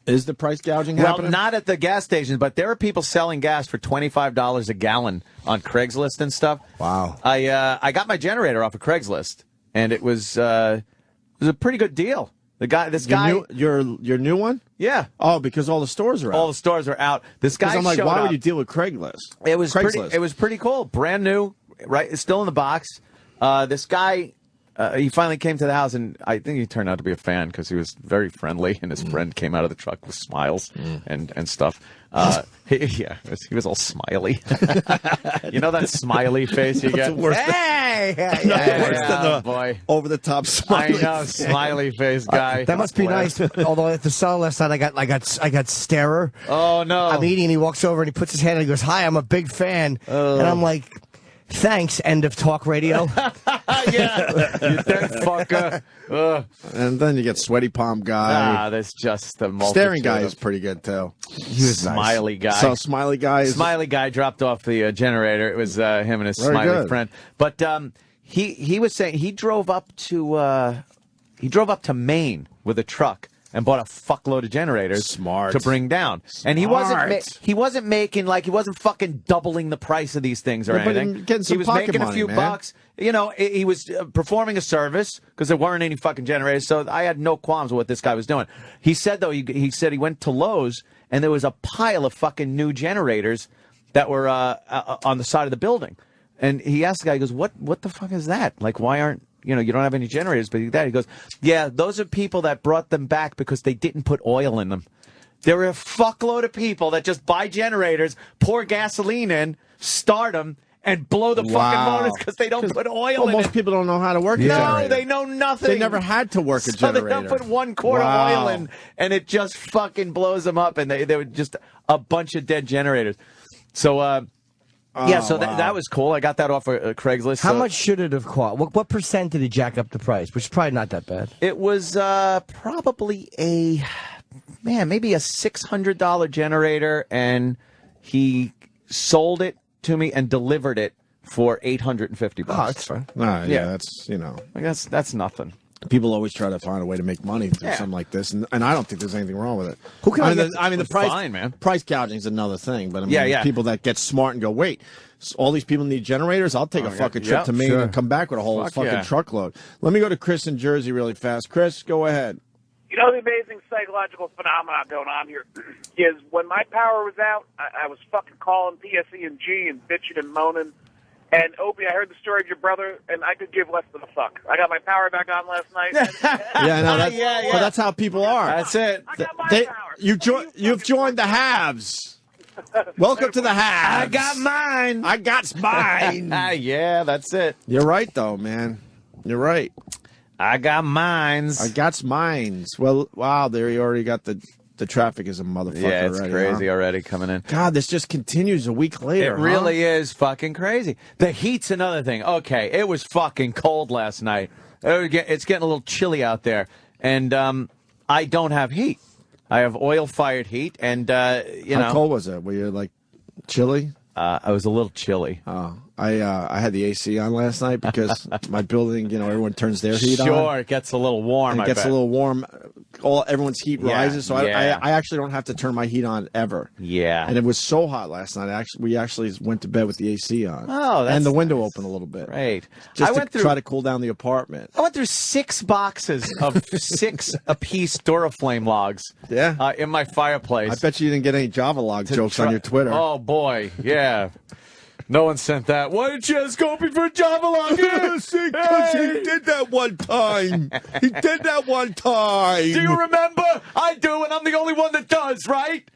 Is the price gouging Well, happening? not at the gas stations, but there are people selling gas for $25 a gallon on Craigslist and stuff. Wow. I got my generator off of Craigslist, and it was a pretty good deal. Your new one? Yeah. Oh, because all the stores are out. All the stores are out. This guy I'm like, showed why up. would you deal with Craigslist? It was pretty cool. Brand new, right? It's still in the box. This guy, he finally came to the house, and I think he turned out to be a fan because he was very friendly, and his friend came out of the truck with smiles and stuff. He was all smiley. You know that smiley face you get? Hey! Boy. Over-the-top smiley I know, smiley face guy. That must be nice. Although at the cellar last night, I got starer. Oh, no. I'm eating, and he walks over, and he puts his hand, and he goes, hi, I'm a big fan. And I'm like... Thanks, end of talk radio. Yeah, you dead fucker. And then you get sweaty palm guy. That's just the multitude. Staring guy is pretty good too. He was smiley nice. guy. So smiley guy dropped off the generator. It was him and his Very smiley good. friend. But he was saying he drove up to Maine with a truck and bought a fuckload of generators to bring down. And he wasn't fucking doubling the price of these things or anything. He was making a few bucks. You know, he was performing a service because there weren't any fucking generators. So I had no qualms with what this guy was doing. He said, though, he said he went to Lowe's and there was a pile of fucking new generators that were on the side of the building. And he asked the guy, he goes, what the fuck is that? Like, why aren't, you don't have any generators, but that. He goes, yeah, those are people that brought them back because they didn't put oil in them. There are a fuckload of people that just buy generators, pour gasoline in, start them, and blow the fucking motors because they don't put oil in most it. people don't know how to work a generator. No, they know nothing. They never had to work a so generator. they don't put 1 quart of oil in, and it just fucking blows them up, and they were just a bunch of dead generators. So, that was cool. I got that off of Craigslist. How much should it have cost? What percent did he jack up the price? Which is probably not that bad. It was probably maybe a $600 generator, and he sold it to me and delivered it for $850. Oh, that's fine. Yeah, that's, I guess that's nothing. People always try to find a way to make money through something like this, and I don't think there's anything wrong with it. The price, fine, man. Price gouging is another thing, but there's people that get smart and go, wait, all these people need generators. I'll take a fucking trip to Maine and come back with a whole truckload. Let me go to Chris in Jersey really fast. Chris, go ahead. You know, the amazing psychological phenomenon going on here is when my power was out, I was fucking calling PSE&G and bitching and moaning. And Opie, I heard the story of your brother, and I could give less than a fuck. I got my power back on last night. But that's how people are. That's it. I got my power. You've joined the haves. Welcome to the haves. I got mine. I got mine. Yeah, that's it. You're right, though, man. You're right. I got mines. I got mines. Well, wow, there you already got the traffic is a motherfucker. Yeah, it's already, crazy already coming in. God, this just continues a week later. It really is fucking crazy. The heat's another thing. Okay, it was fucking cold last night. It's getting a little chilly out there, and I don't have heat. I have oil-fired heat, and How cold was it? Were you like chilly? I was a little chilly. Oh, I had the AC on last night because my building, everyone turns their heat on. Sure, it gets a little warm. And it gets a little warm. Everyone's heat rises, so I actually don't have to turn my heat on ever. Yeah. And it was so hot last night. We actually went to bed with the AC on. Oh, that's... And the window open a little bit. Right. Just try to cool down the apartment. I went through 6 boxes of 6 apiece Duraflame logs. Yeah. In my fireplace. I bet you didn't get any Java log jokes on your Twitter. Oh, boy. Yeah. No one sent that. Why didn't you ask Opie for a Java log? Because he did that one time. He did that one time. Do you remember? I do, and I'm the only one that does, right?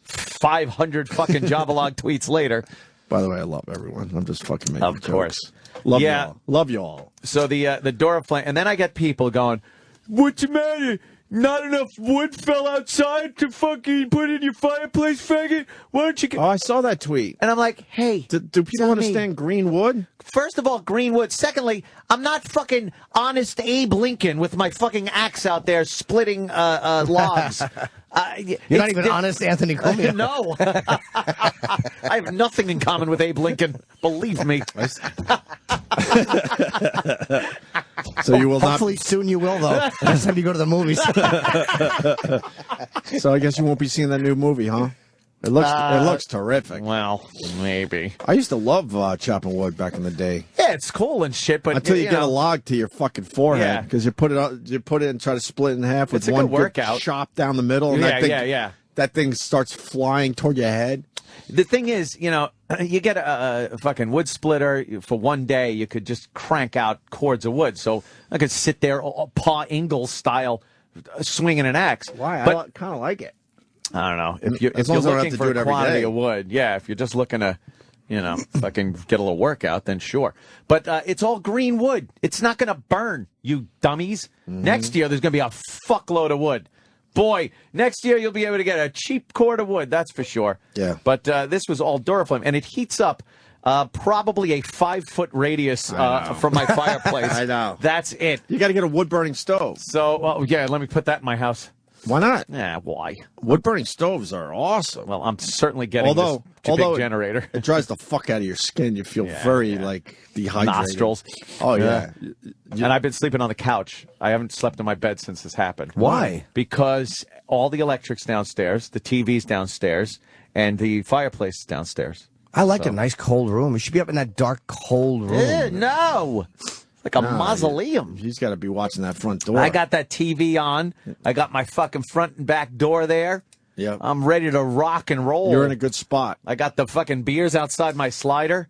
500 fucking Java log tweets later. By the way, I love everyone. I'm just fucking making jokes. Of course. Love y'all. Love y'all. So the Duraflame, and then I get people going, what's the matter? Not enough wood fell outside to fucking put in your fireplace, faggot? Why don't you get... Oh, I saw that tweet. And I'm like, hey... Do people understand green wood? First of all, green wood. Secondly, I'm not fucking honest Abe Lincoln with my fucking axe out there splitting logs. You're not even honest Anthony Cumia. No. I have nothing in common with Abe Lincoln. Believe me. So you will Hopefully soon you will, though. Next time you go to the movies. So I guess you won't be seeing that new movie, huh? It looks terrific. Well, maybe. I used to love chopping wood back in the day. Yeah, it's cool and shit, but until you get a log to your fucking forehead, because you put it and try to split it in half with one good chop down the middle, and that thing starts flying toward your head. The thing is, you get a fucking wood splitter for one day, you could just crank out cords of wood. So I could sit there, Paw Ingalls style, swinging an axe. Why? I kind of like it. I don't know. If you're looking for a quantity of wood, if you're just looking to, fucking get a little workout, then sure. But it's all green wood. It's not going to burn, you dummies. Mm-hmm. Next year, there's going to be a fuckload of wood. Boy, next year you'll be able to get a cheap cord of wood, that's for sure. Yeah. But this was all Duraflame, and it heats up probably a 5-foot radius from my fireplace. I know. That's it. You got to get a wood-burning stove. So, let me put that in my house. Why not? Yeah, why? Wood-burning stoves are awesome. Well, I'm certainly getting this big generator. It dries the fuck out of your skin. You feel very, dehydrated. Nostrils. Oh, yeah. And I've been sleeping on the couch. I haven't slept in my bed since this happened. Why? Because all the electric's downstairs, the TV's downstairs, and the fireplace is downstairs. I like a nice cold room. You should be up in that dark, cold room. No. Like a mausoleum. He's got to be watching that front door. I got that TV on. I got my fucking front and back door there. Yeah. I'm ready to rock and roll. You're in a good spot. I got the fucking beers outside my slider.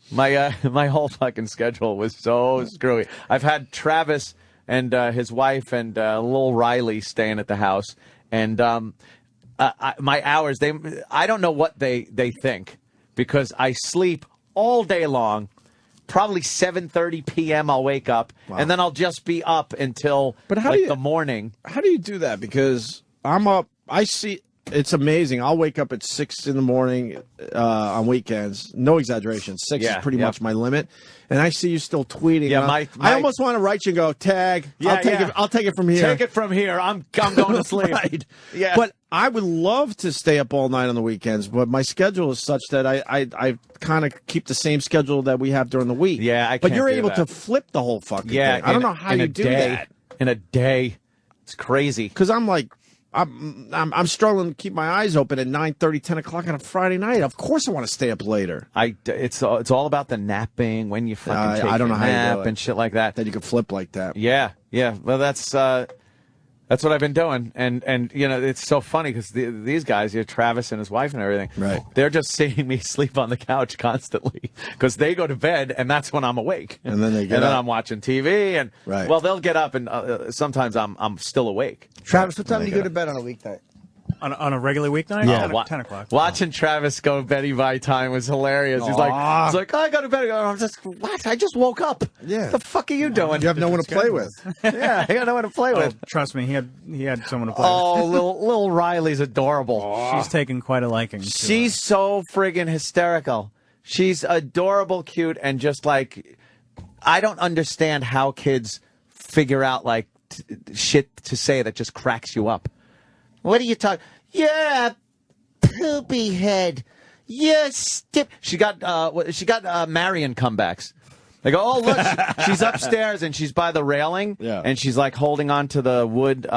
My whole fucking schedule was so screwy. I've had Travis and his wife and little Riley staying at the house, and my hours. I don't know what they think, because I sleep all day long. Probably 7:30 p.m. I'll wake up, and then I'll just be up until the morning. How do you do that? Because I'm up. I see. It's amazing. I'll wake up at 6 in the morning on weekends. No exaggeration. 6 is pretty much my limit. And I see you still tweeting. Yeah, I almost want to write you and go, tag. I'll take it from here. Take it from here. I'm going to sleep. Right. Yeah. But I would love to stay up all night on the weekends, but my schedule is such that I kind of keep the same schedule that we have during the week. Yeah, I can't But you're do able that. to flip the whole fucking thing. I don't know how you do that. In a day. It's crazy. Because I'm like, I'm struggling to keep my eyes open at 9:30, 10 o'clock on a Friday night. Of course I want to stay up later. It's all about the napping, when you fucking take I don't know your how you nap do it. and shit like that. That you can flip like that. Yeah. Well, that's what I've been doing, and you know, it's so funny because these guys, Travis and his wife and everything, right? They're just seeing me sleep on the couch constantly because they go to bed, and that's when I'm awake, and then they get and up. then I'm watching TV, and well, they'll get up, and sometimes I'm still awake. Travis, what time do you go to bed on a weeknight? On a regular weeknight? Yeah, 10 o'clock. Watching Travis go Betty by time was hilarious. He's like, oh, I go to bed. I'm just, what? I just woke up. Yeah. What the fuck are you doing? You have no one to play with. Yeah, I got no one to play with. Trust me, he had someone to play with. Oh, little Riley's adorable. She's taken quite a liking. She's so friggin' hysterical. She's adorable, cute, and just like, I don't understand how kids figure out like shit to say that just cracks you up. What are you talking? You're a poopy head. You're She got Marion comebacks. They go, oh look, she's upstairs and she's by the railing, and she's like holding on to the wood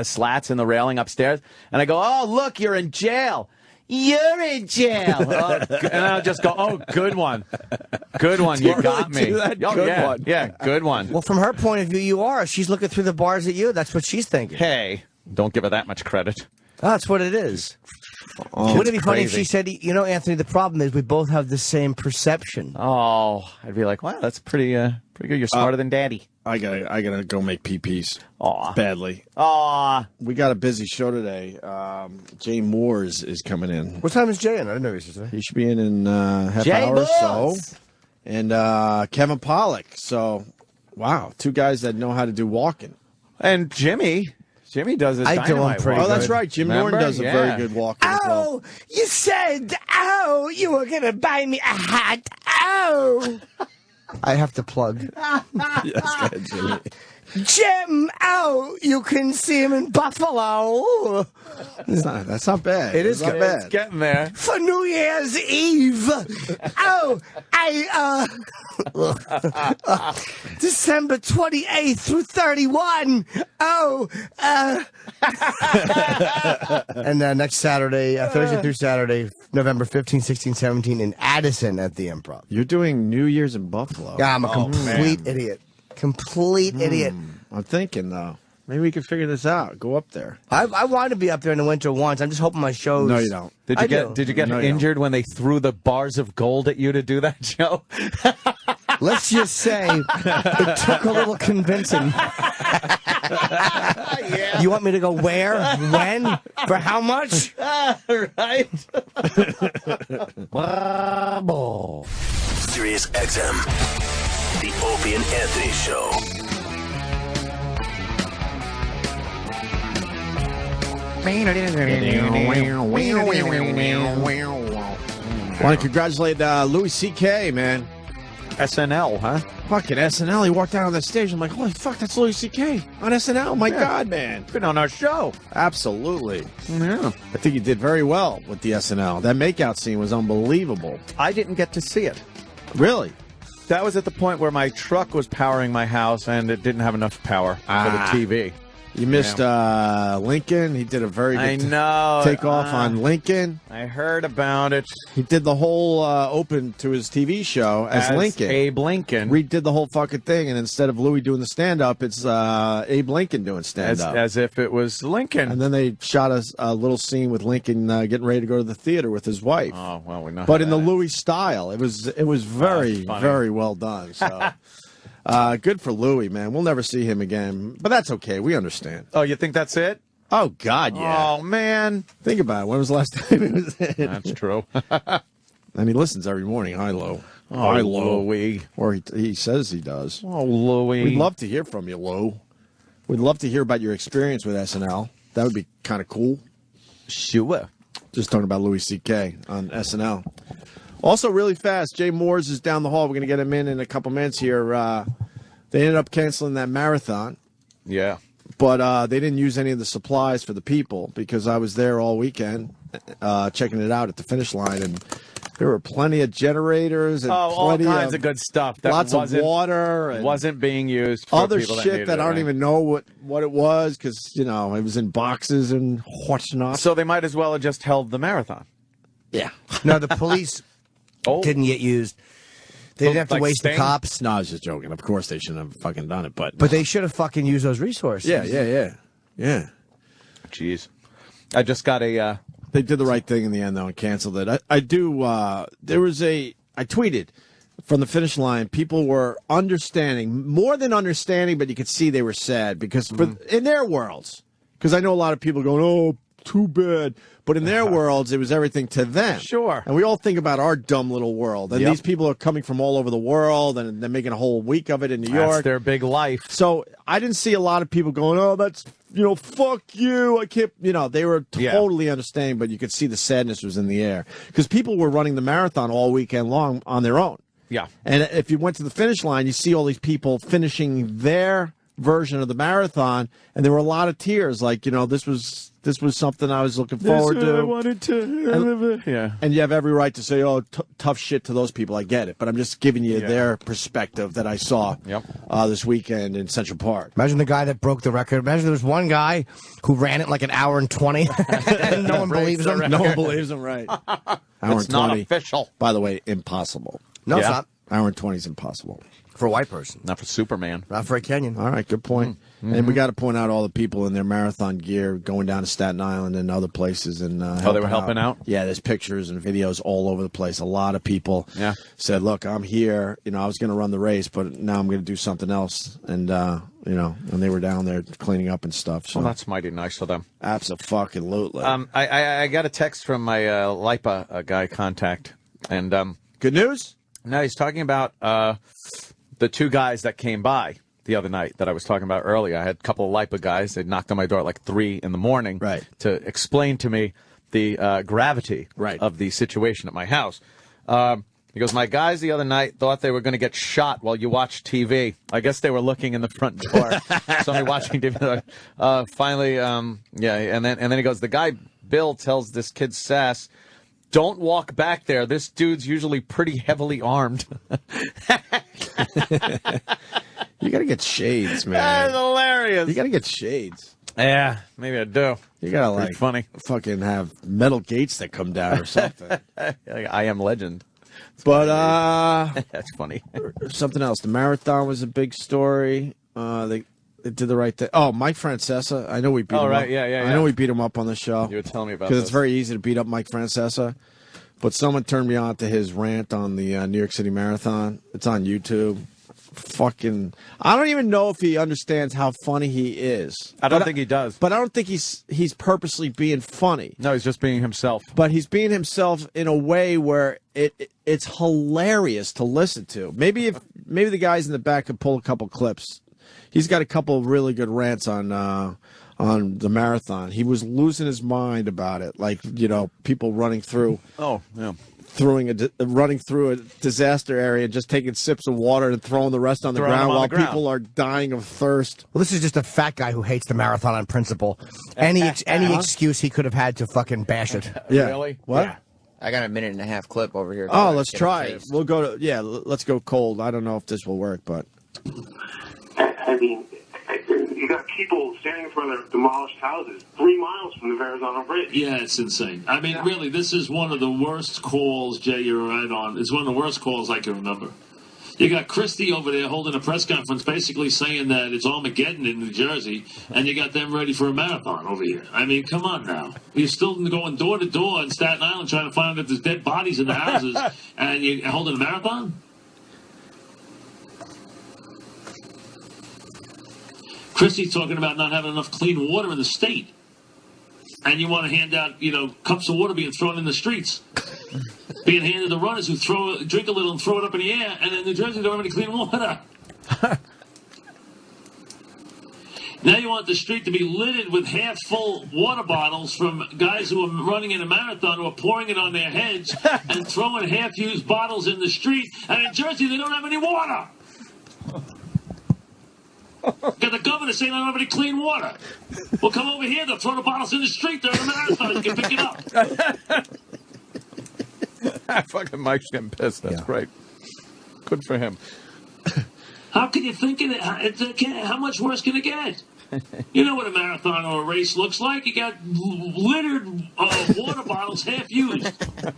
slats in the railing upstairs. And I go, oh look, you're in jail. You're in jail. And I'll just go, oh, good one. Good one. You got me. Good one. Yeah, good one. Well, from her point of view, you are. She's looking through the bars at you. That's what she's thinking. Hey, don't give her that much credit. That's what it is. Wouldn't it be funny if she said, you know, Anthony, the problem is we both have the same perception. Oh, I'd be like, wow, that's pretty good. You're smarter than Daddy. I gotta go make PPs. Aw. Badly. Aw. We got a busy show today. Jay Moores is coming in. What time is Jay in? I didn't know he was today. He should be in half Jay hour or so. Moores. And Kevin Pollak. So, wow, two guys that know how to do walking. And Jimmy does a dynamite walk. Oh, that's right. Jim Norton does a very good walking as well. You said, you were going to buy me a hat. I have to plug. Yes, go ahead, Jimmy. Jim, you can see him in Buffalo. That's not bad. It is not good. bad. It's getting there. For New Year's Eve. December 28th through 31. And next Saturday, Thursday through Saturday, November 15, 16, 17 in Addison at the Improv. You're doing New Year's in Buffalo. Yeah, I'm a complete idiot. Complete idiot. I'm thinking, though. Maybe we can figure this out. Go up there. I wanted to be up there in the winter once. I'm just hoping my shows. No, you don't. Did you get injured when they threw the bars of gold at you to do that show? Let's just say it took a little convincing. You want me to go where? When? For how much? Right. Sirius XM. The Opie and Anthony Show. Want to congratulate Louis C.K., man. SNL, huh? Fucking SNL. He walked out on the stage. I'm like, holy fuck, that's Louis C.K. on SNL. My God, man. Been on our show. Absolutely. Yeah. I think he did very well with the SNL. That makeout scene was unbelievable. I didn't get to see it. Really? That was at the point where my truck was powering my house and it didn't have enough power for the TV. You missed Lincoln. He did a very good takeoff on Lincoln. I heard about it. He did the whole open to his TV show as Lincoln. Abe Lincoln. Redid the whole fucking thing, and instead of Louis doing the stand-up, it's Abe Lincoln doing stand-up. As if it was Lincoln. And then they shot a little scene with Lincoln getting ready to go to the theater with his wife. Oh, well, we know. But in the Louis style. It was very, very well done. So. Good for Louis, man. We'll never see him again, but that's okay. We understand. Oh, you think that's it? Oh, God, yeah. Oh, man. Think about it. When was the last time he was in? That's true. And he listens every morning. Hi, Lo. Oh, Hi, Lo. Louie. Or he says he does. Oh, Louie. We'd love to hear from you, Lo. We'd love to hear about your experience with SNL. That would be kind of cool. Sure. Just talking about Louis C.K. on SNL. Also, really fast, Jay Moores is down the hall. We're going to get him in a couple minutes here. They ended up canceling that marathon. Yeah. But they didn't use any of the supplies for the people because I was there all weekend checking it out at the finish line, and there were plenty of generators and all kinds of good stuff. That lots of water. And wasn't being used for other people shit that I don't even know what it was because, it was in boxes and whatnot. So they might as well have just held the marathon. Yeah. No, the police didn't get used. They didn't have to waste the cops. No, I was just joking. Of course they shouldn't have fucking done it, but they should have fucking used those resources. Yeah. Jeez. I just got a... They did the right thing in the end, though, and canceled it. I tweeted from the finish line, people were understanding, more than understanding, but you could see they were sad because in their worlds, because I know a lot of people going, oh, too bad. But in their worlds, it was everything to them. Sure. And we all think about our dumb little world. And these people are coming from all over the world, and they're making a whole week of it in New York. That's their big life. So I didn't see a lot of people going, oh, that's, fuck you. I can't, they were totally understanding, but you could see the sadness was in the air. Because people were running the marathon all weekend long on their own. Yeah. And if you went to the finish line, you see all these people finishing their version of the marathon, and there were a lot of tears. Like, this was something I was looking forward to. I wanted to. And you have every right to say, oh, tough shit to those people. I get it. But I'm just giving you their perspective that I saw this weekend in Central Park. Imagine the guy that broke the record. Imagine there was one guy who ran it like an hour and 20. And no one believes him. No one believes him, right. Hour It's and 20. not official. By the way, impossible. No, it's not. Hour and 20 is impossible. For a white person. Not for Superman. Not for a Kenyan. All right, good point. And we got to point out all the people in their marathon gear going down to Staten Island and other places. And they were helping out? Yeah, there's pictures and videos all over the place. A lot of people said, look, I'm here. I was going to run the race, but now I'm going to do something else. And, and they were down there cleaning up and stuff. So Well, that's mighty nice of them. Absolutely. I got a text from my LIPA guy contact. And good news? No, he's talking about the two guys that came by the other night that I was talking about earlier. I had a couple of LIPA guys. They knocked on my door at like 3 in the morning to explain to me the gravity of the situation at my house. He goes, my guys the other night thought they were going to get shot while you watched TV. I guess they were looking in the front door. Somebody watching TV. Finally, and then he goes, the guy Bill tells this kid Sass, don't walk back there. This dude's usually pretty heavily armed. You got to get shades, man. That's hilarious. You got to get shades. Yeah, maybe I do. You got to, Pretty funny. fucking have metal gates that come down or something. I Am Legend. But, that's funny. Something else. The marathon was a big story. They did the right thing. Oh, Mike Francesa. I know we beat him up. Yeah. I know we beat him up on the show. You were telling me about Because this. it's very easy to beat up Mike Francesa. But someone turned me on to his rant on the New York City Marathon. It's on YouTube. I don't even know if he understands how funny he is. I don't think he does. But I don't think he's purposely being funny. No, he's just being himself. But he's being himself in a way where it's hilarious to listen to. Maybe the guys in the back could pull a couple clips. He's got a couple of really good rants on the marathon. He was losing his mind about it, like people running through. Oh, yeah. Running through a disaster area, just taking sips of water and throwing the rest on the ground while people are dying of thirst. Well, this is just a fat guy who hates the marathon on principle. Any excuse he could have had to fucking bash it. Yeah. Really? What? Yeah. I got a 1.5-minute clip over here. Oh, let's try it. We'll go to let's go cold. I don't know if this will work, but I mean, you got people standing in front of demolished houses 3 miles from the Verrazano Bridge. Yeah, it's insane. I mean, really, this is one of the worst calls, Jay, you're right on. It's one of the worst calls I can remember. You got Christie over there holding a press conference basically saying that it's Armageddon in New Jersey, and you got them ready for a marathon over here. I mean, come on now. You're still going door to door in Staten Island trying to find out if there's dead bodies in the houses, and you're holding a marathon? Christie's talking about not having enough clean water in the state. And you want to hand out, cups of water being thrown in the streets. being handed to runners who drink a little and throw it up in the air, and in New Jersey, they don't have any clean water. Now you want the street to be littered with half-full water bottles from guys who are running in a marathon who are pouring it on their heads and throwing half-used bottles in the street. And in Jersey, they don't have any water. Got the governor saying I don't have any clean water. Well, come over here. They'll throw the bottles in the street. They're in a marathon. You can pick it up. Fucking Mike's getting pissed. That's great. Good for him. How can you think of it? How much worse can it get? You know what a marathon or a race looks like? You got littered water bottles, half used,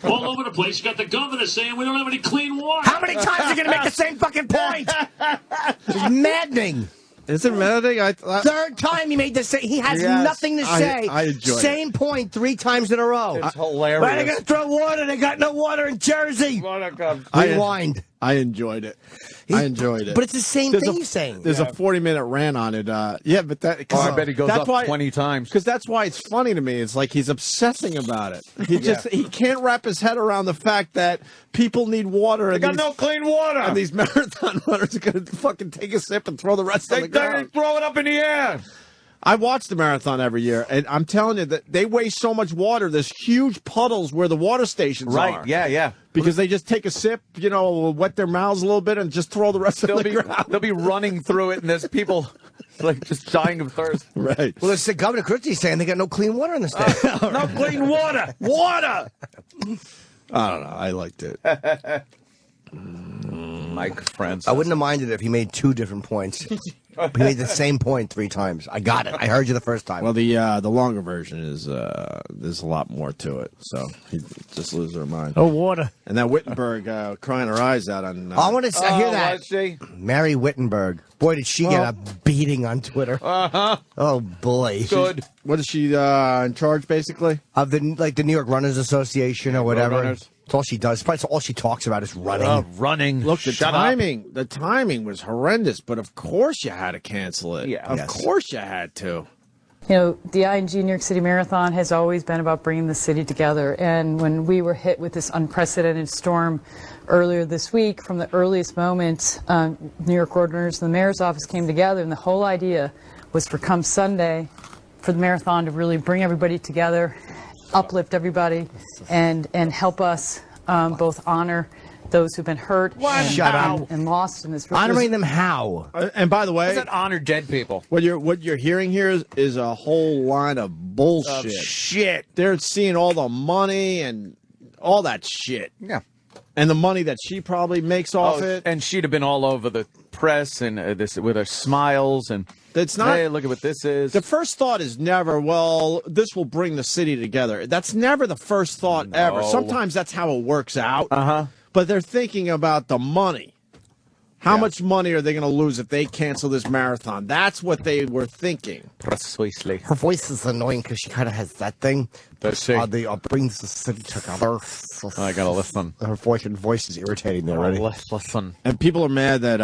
all over the place. You got the governor saying we don't have any clean water. How many times are you going to make the same fucking point? It's maddening. Is it maddening? Third time he made the same. He has nothing to say. I enjoy same point 3 times in a row. It's hilarious. Why are they going to throw water? They got no water in Jersey. Rewind. I enjoyed it. I enjoyed it. But it's the same thing he's saying. There's a 40-minute rant on it. Yeah, but that. I bet he goes up 20 times. Because that's why it's funny to me. It's like he's obsessing about it. He can't wrap his head around the fact that people need water. They got no clean water. And these marathon runners are going to fucking take a sip and throw the rest on the ground. Throw it up in the air. I watch the marathon every year, and I'm telling you that they waste so much water. There's huge puddles where the water stations are. Right, yeah. Because they just take a sip, wet their mouths a little bit, and just throw the rest on the ground. They'll be running through it, and there's people like just dying of thirst. Right. Well, it's the Governor Christie saying they got no clean water in the state. No clean water. Water. I don't know. I liked it. Mike Francis. I wouldn't have minded if he made 2 different points. He made the same point 3 times. I got it. I heard you the first time. Well, the longer version is there's a lot more to it. So he just loses her mind. Oh, water. And that Wittenberg crying her eyes out on. I want to hear that. Was she? Mary Wittenberg. Boy, did she get a beating on Twitter. Uh-huh. Oh boy. Good. What is she in charge, basically? Of the New York Runners Association or whatever. That's all she does. That's all she talks about is running. Running. Look, the timing was horrendous, but of course you had to cancel it. Yeah. Of course you had to. You know, the ING New York City Marathon has always been about bringing the city together. And when we were hit with this unprecedented storm earlier this week, from the earliest moment, New York Runners and the mayor's office came together, and the whole idea was for come Sunday, for the marathon to really bring everybody together, uplift everybody, and help us both honor those who've been hurt and lost in this. Honoring them how? And by the way, What's that honor dead people? What you're hearing here is a whole line of bullshit. Shit. They're seeing all the money and all that shit. Yeah. And the money that she probably makes off it. And she'd have been all over the press and this with her smiles and. It's not. Hey, look at what this is. The first thought is never, well, this will bring the city together. That's never the first thought ever. Sometimes that's how it works out. But they're thinking about the money. How much money are they going to lose if they cancel this marathon? That's what they were thinking. Precisely. Her voice is annoying because she kind of has that thing. Does she? Brings the city together. I got to listen. Her voice is irritating there, already. Listen. And people are mad that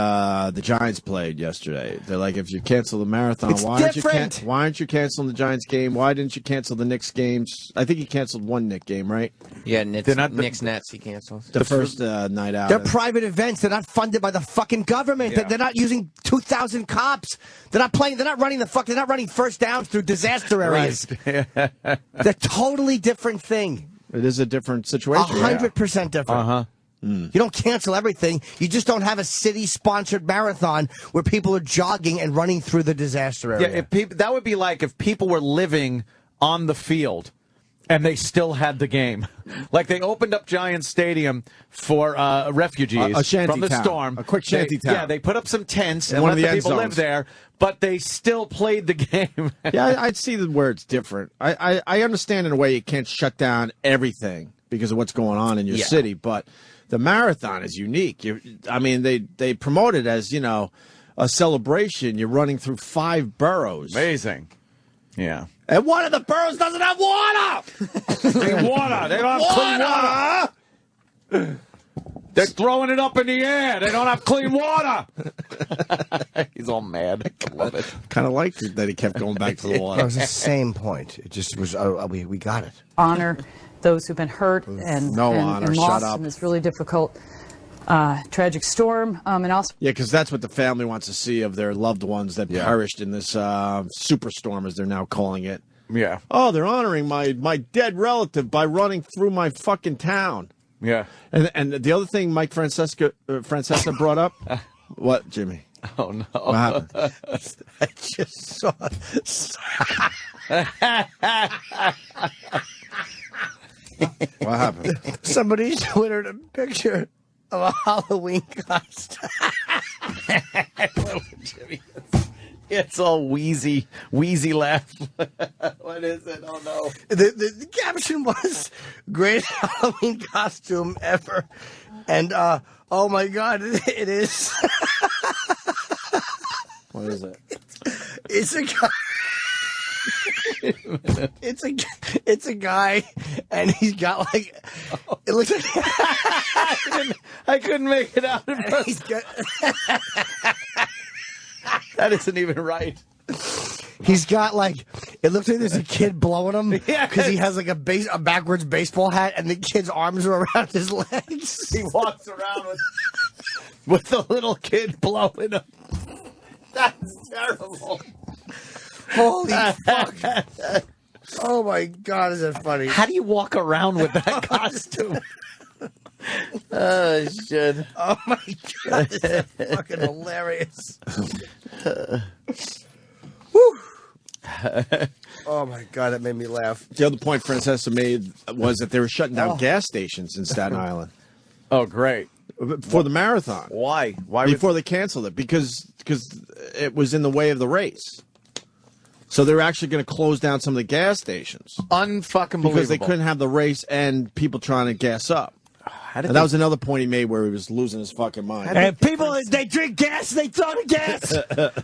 the Giants played yesterday. They're like, if you cancel the marathon, why aren't you canceling the Giants game? Why didn't you cancel the Knicks games? I think he canceled one Knicks game, right? Yeah, Knicks Nets he canceled. The first night out. They're private events. They're not funded by the fucking government. Yeah. They're not using 2,000 cops. They're not running first downs through disaster areas. They're totally different thing. It is a different situation. 100% different. You don't cancel everything. You just don't have a city-sponsored marathon where people are jogging and running through the disaster area. Yeah, that would be like if people were living on the field and they still had the game. Like they opened up Giant Stadium for refugees from the storm. A quick shanty town. Yeah, they put up some tents and one let of the the end people live zones. there, but they still played the game. Yeah, I'd see where it's different. I understand in a way you can't shut down everything because of what's going on in your city, but the marathon is unique. They promote it as, a celebration. You're running through 5 boroughs. Amazing. Yeah. And one of the boroughs doesn't have water! Water. They don't have clean water. They're throwing it up in the air. They don't have clean water. He's all mad. I love it. Kind of liked it that he kept going back to the water. It was the same point. It just was, we got it. Honor those who've been hurt and honor. lost Shut up. in this really difficult, tragic storm. And also, Yeah, because that's what the family wants to see of their loved ones that perished in this superstorm, as they're now calling it. Yeah. Oh, they're honoring my dead relative by running through my fucking town. Yeah. And the other thing Mike Francesa brought up. What, Jimmy? Oh, no. What happened? I just saw. What happened? Somebody twittered a picture of a Halloween costume. Jimmy, it's all wheezy laugh. What is it? Oh, no. The caption was, great Halloween costume ever. And, oh, my God, it is. What is it? It's a guy. It's a guy, and he's got like. It looks like I couldn't make it out. He's got, that isn't even right. He's got like. It looks like there's a kid blowing him because he has like a backwards baseball hat, and the kid's arms are around his legs. He walks around with a little kid blowing him. That's terrible. Holy fuck. Oh my God, is that funny? How do you walk around with that costume? Oh, shit. Oh my God, is that fucking hilarious. Woo. Oh my God, that made me laugh. The other point Francesa made was that they were shutting down gas stations in Staten Island. Oh, great. For the marathon. Why? Before they canceled it, because it was in the way of the race. So they're actually going to close down some of the gas stations. Unfucking believable. Because they couldn't have the race and people trying to gas up. And that was another point he made where he was losing his fucking mind. And people, they drink gas, they throw the gas.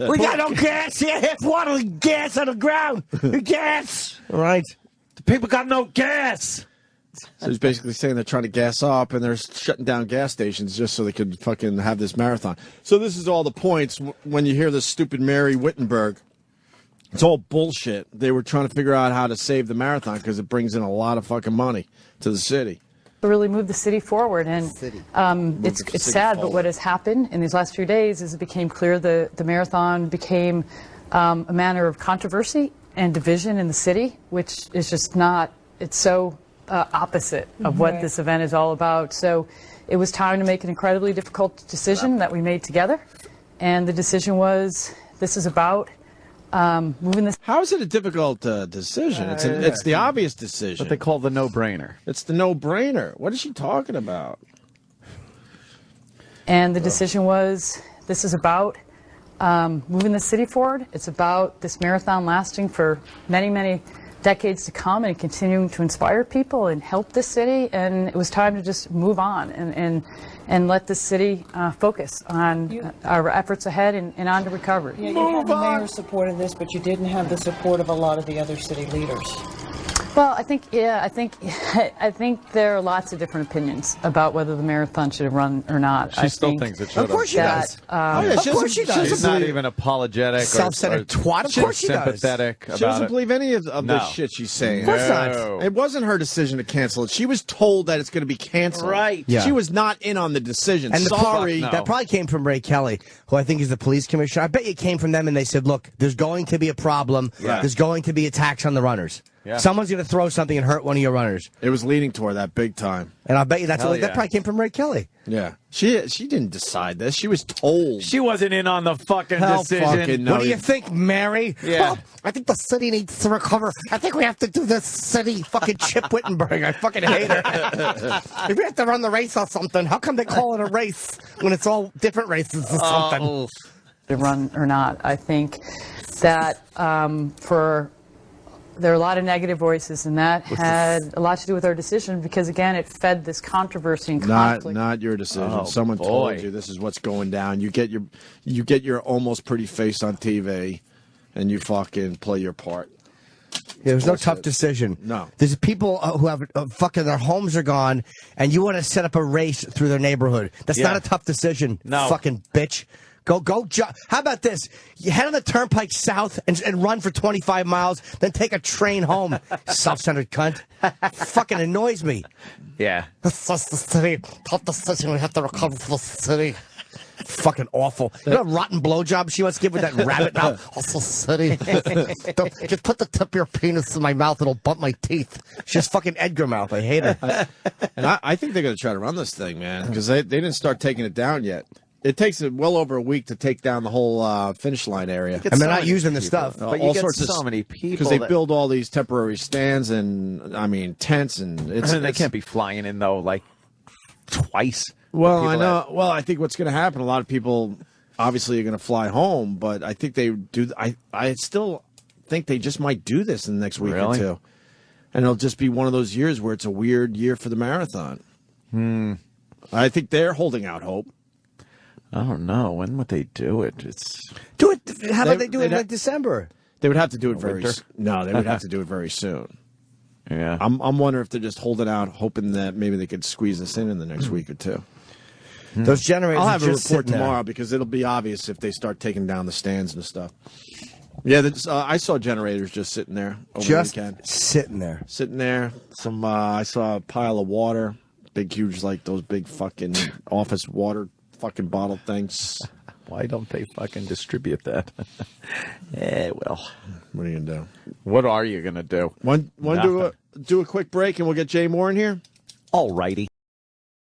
We got no gas here. Half water gas on the ground. Gas. All right. The people got no gas. So he's basically saying they're trying to gas up and they're shutting down gas stations just so they could fucking have this marathon. So this is all the points when you hear this stupid Mary Wittenberg. It's all bullshit. They were trying to figure out how to save the marathon because it brings in a lot of fucking money to the city. to really move the city forward. And it's sad, but what has happened in these last few days is it became clear the marathon became a matter of controversy and division in the city, which is just not, it's so opposite of what this event is all about. So it was time to make an incredibly difficult decision that we made together. And the decision was, this is about moving this. How is it a difficult decision? It's the obvious decision. What they call the no-brainer. It's the no-brainer. What is she talking about? And the decision was, this is about moving the city forward. It's about this marathon lasting for many, many decades to come and continuing to inspire people and help the city. And it was time to just move on and let the city focus on our efforts ahead and on to recovery. Yeah, you had the mayor's support of this, but you didn't have the support of a lot of the other city leaders. Well, I think there are lots of different opinions about whether the marathon should have run or not. She still thinks it should have. Of course she does. Of course she does. She's not even apologetic. Self-centered twat. Of course she does. Sympathetic about it. She doesn't believe any of this shit she's saying. Of course not. It wasn't her decision to cancel it. She was told that it's going to be canceled. Right. Yeah. She was not in on the decision. And Sorry. that probably came from Ray Kelly, who I think is the police commissioner. I bet it came from them, and they said, look, there's going to be a problem. Yeah. There's going to be attacks on the runners. Yeah. Someone's going to throw something and hurt one of your runners. It was leading toward that big time. And I bet you that yeah. probably came from Ray Kelly. Yeah. She didn't decide this. She was told. She wasn't in on the fucking Hell decision. fucking no. What do you think, Mary? Yeah. Well, I think the city needs to recover. I think we have to do the city. Fucking Chip Wittenberg. I fucking hate her. If we have to run the race or something, how come they call it a race when it's all different races or something? To run or not. I think that there are a lot of negative voices, and that had a lot to do with our decision because, again, it fed this controversy and conflict. Not your decision. Oh, Someone boy. told you this is what's going down. You get your almost pretty face on TV, and you fucking play your part. There's no tough decision. No. There's people who have fucking their homes are gone, and you want to set up a race through their neighborhood. That's not a tough decision. No. Fucking bitch. Go. How about this? You head on the turnpike south and run for 25 miles, then take a train home. Self-centered cunt. Fucking annoys me. Yeah. That's the city. Tough decision. We have to recover for the city. Fucking awful. You know what rotten blowjob she wants to give with that rabbit mouth? Also city. Just put the tip of your penis in my mouth. It'll bump my teeth. She has fucking Edgar mouth. I hate her. And I think they're going to try to run this thing, man, because they didn't start taking it down yet. It takes well over a week to take down the whole finish line area. And they're not using the stuff. But all you get sorts so of, many people. Because they build all these temporary stands and, I mean, tents. And they can't be flying in, though, like twice. Well, I know. Well, I think what's going to happen, a lot of people obviously are going to fly home, but I think they do. I still think they just might do this in the next week or two. And it'll just be one of those years where it's a weird year for the marathon. I think they're holding out hope. I don't know. When would they do it? Do it. How about they do it in like December? They would have to do it very soon. No, they would have to do it very soon. Yeah. I'm wondering if they're just holding out, hoping that maybe they could squeeze this in the next week or two. Those generators. I'll have a just report sitting tomorrow there. because it'll be obvious if they start taking down the stands and stuff. Yeah, I saw generators just sitting there over Just the weekend. sitting there. Sitting there. I saw a pile of water, big, huge, like those big fucking office water fucking bottle things. Why don't they fucking distribute that? Well. What are you gonna do? What are you gonna do? Want to do a quick break and we'll get Jay Moore in here? All righty.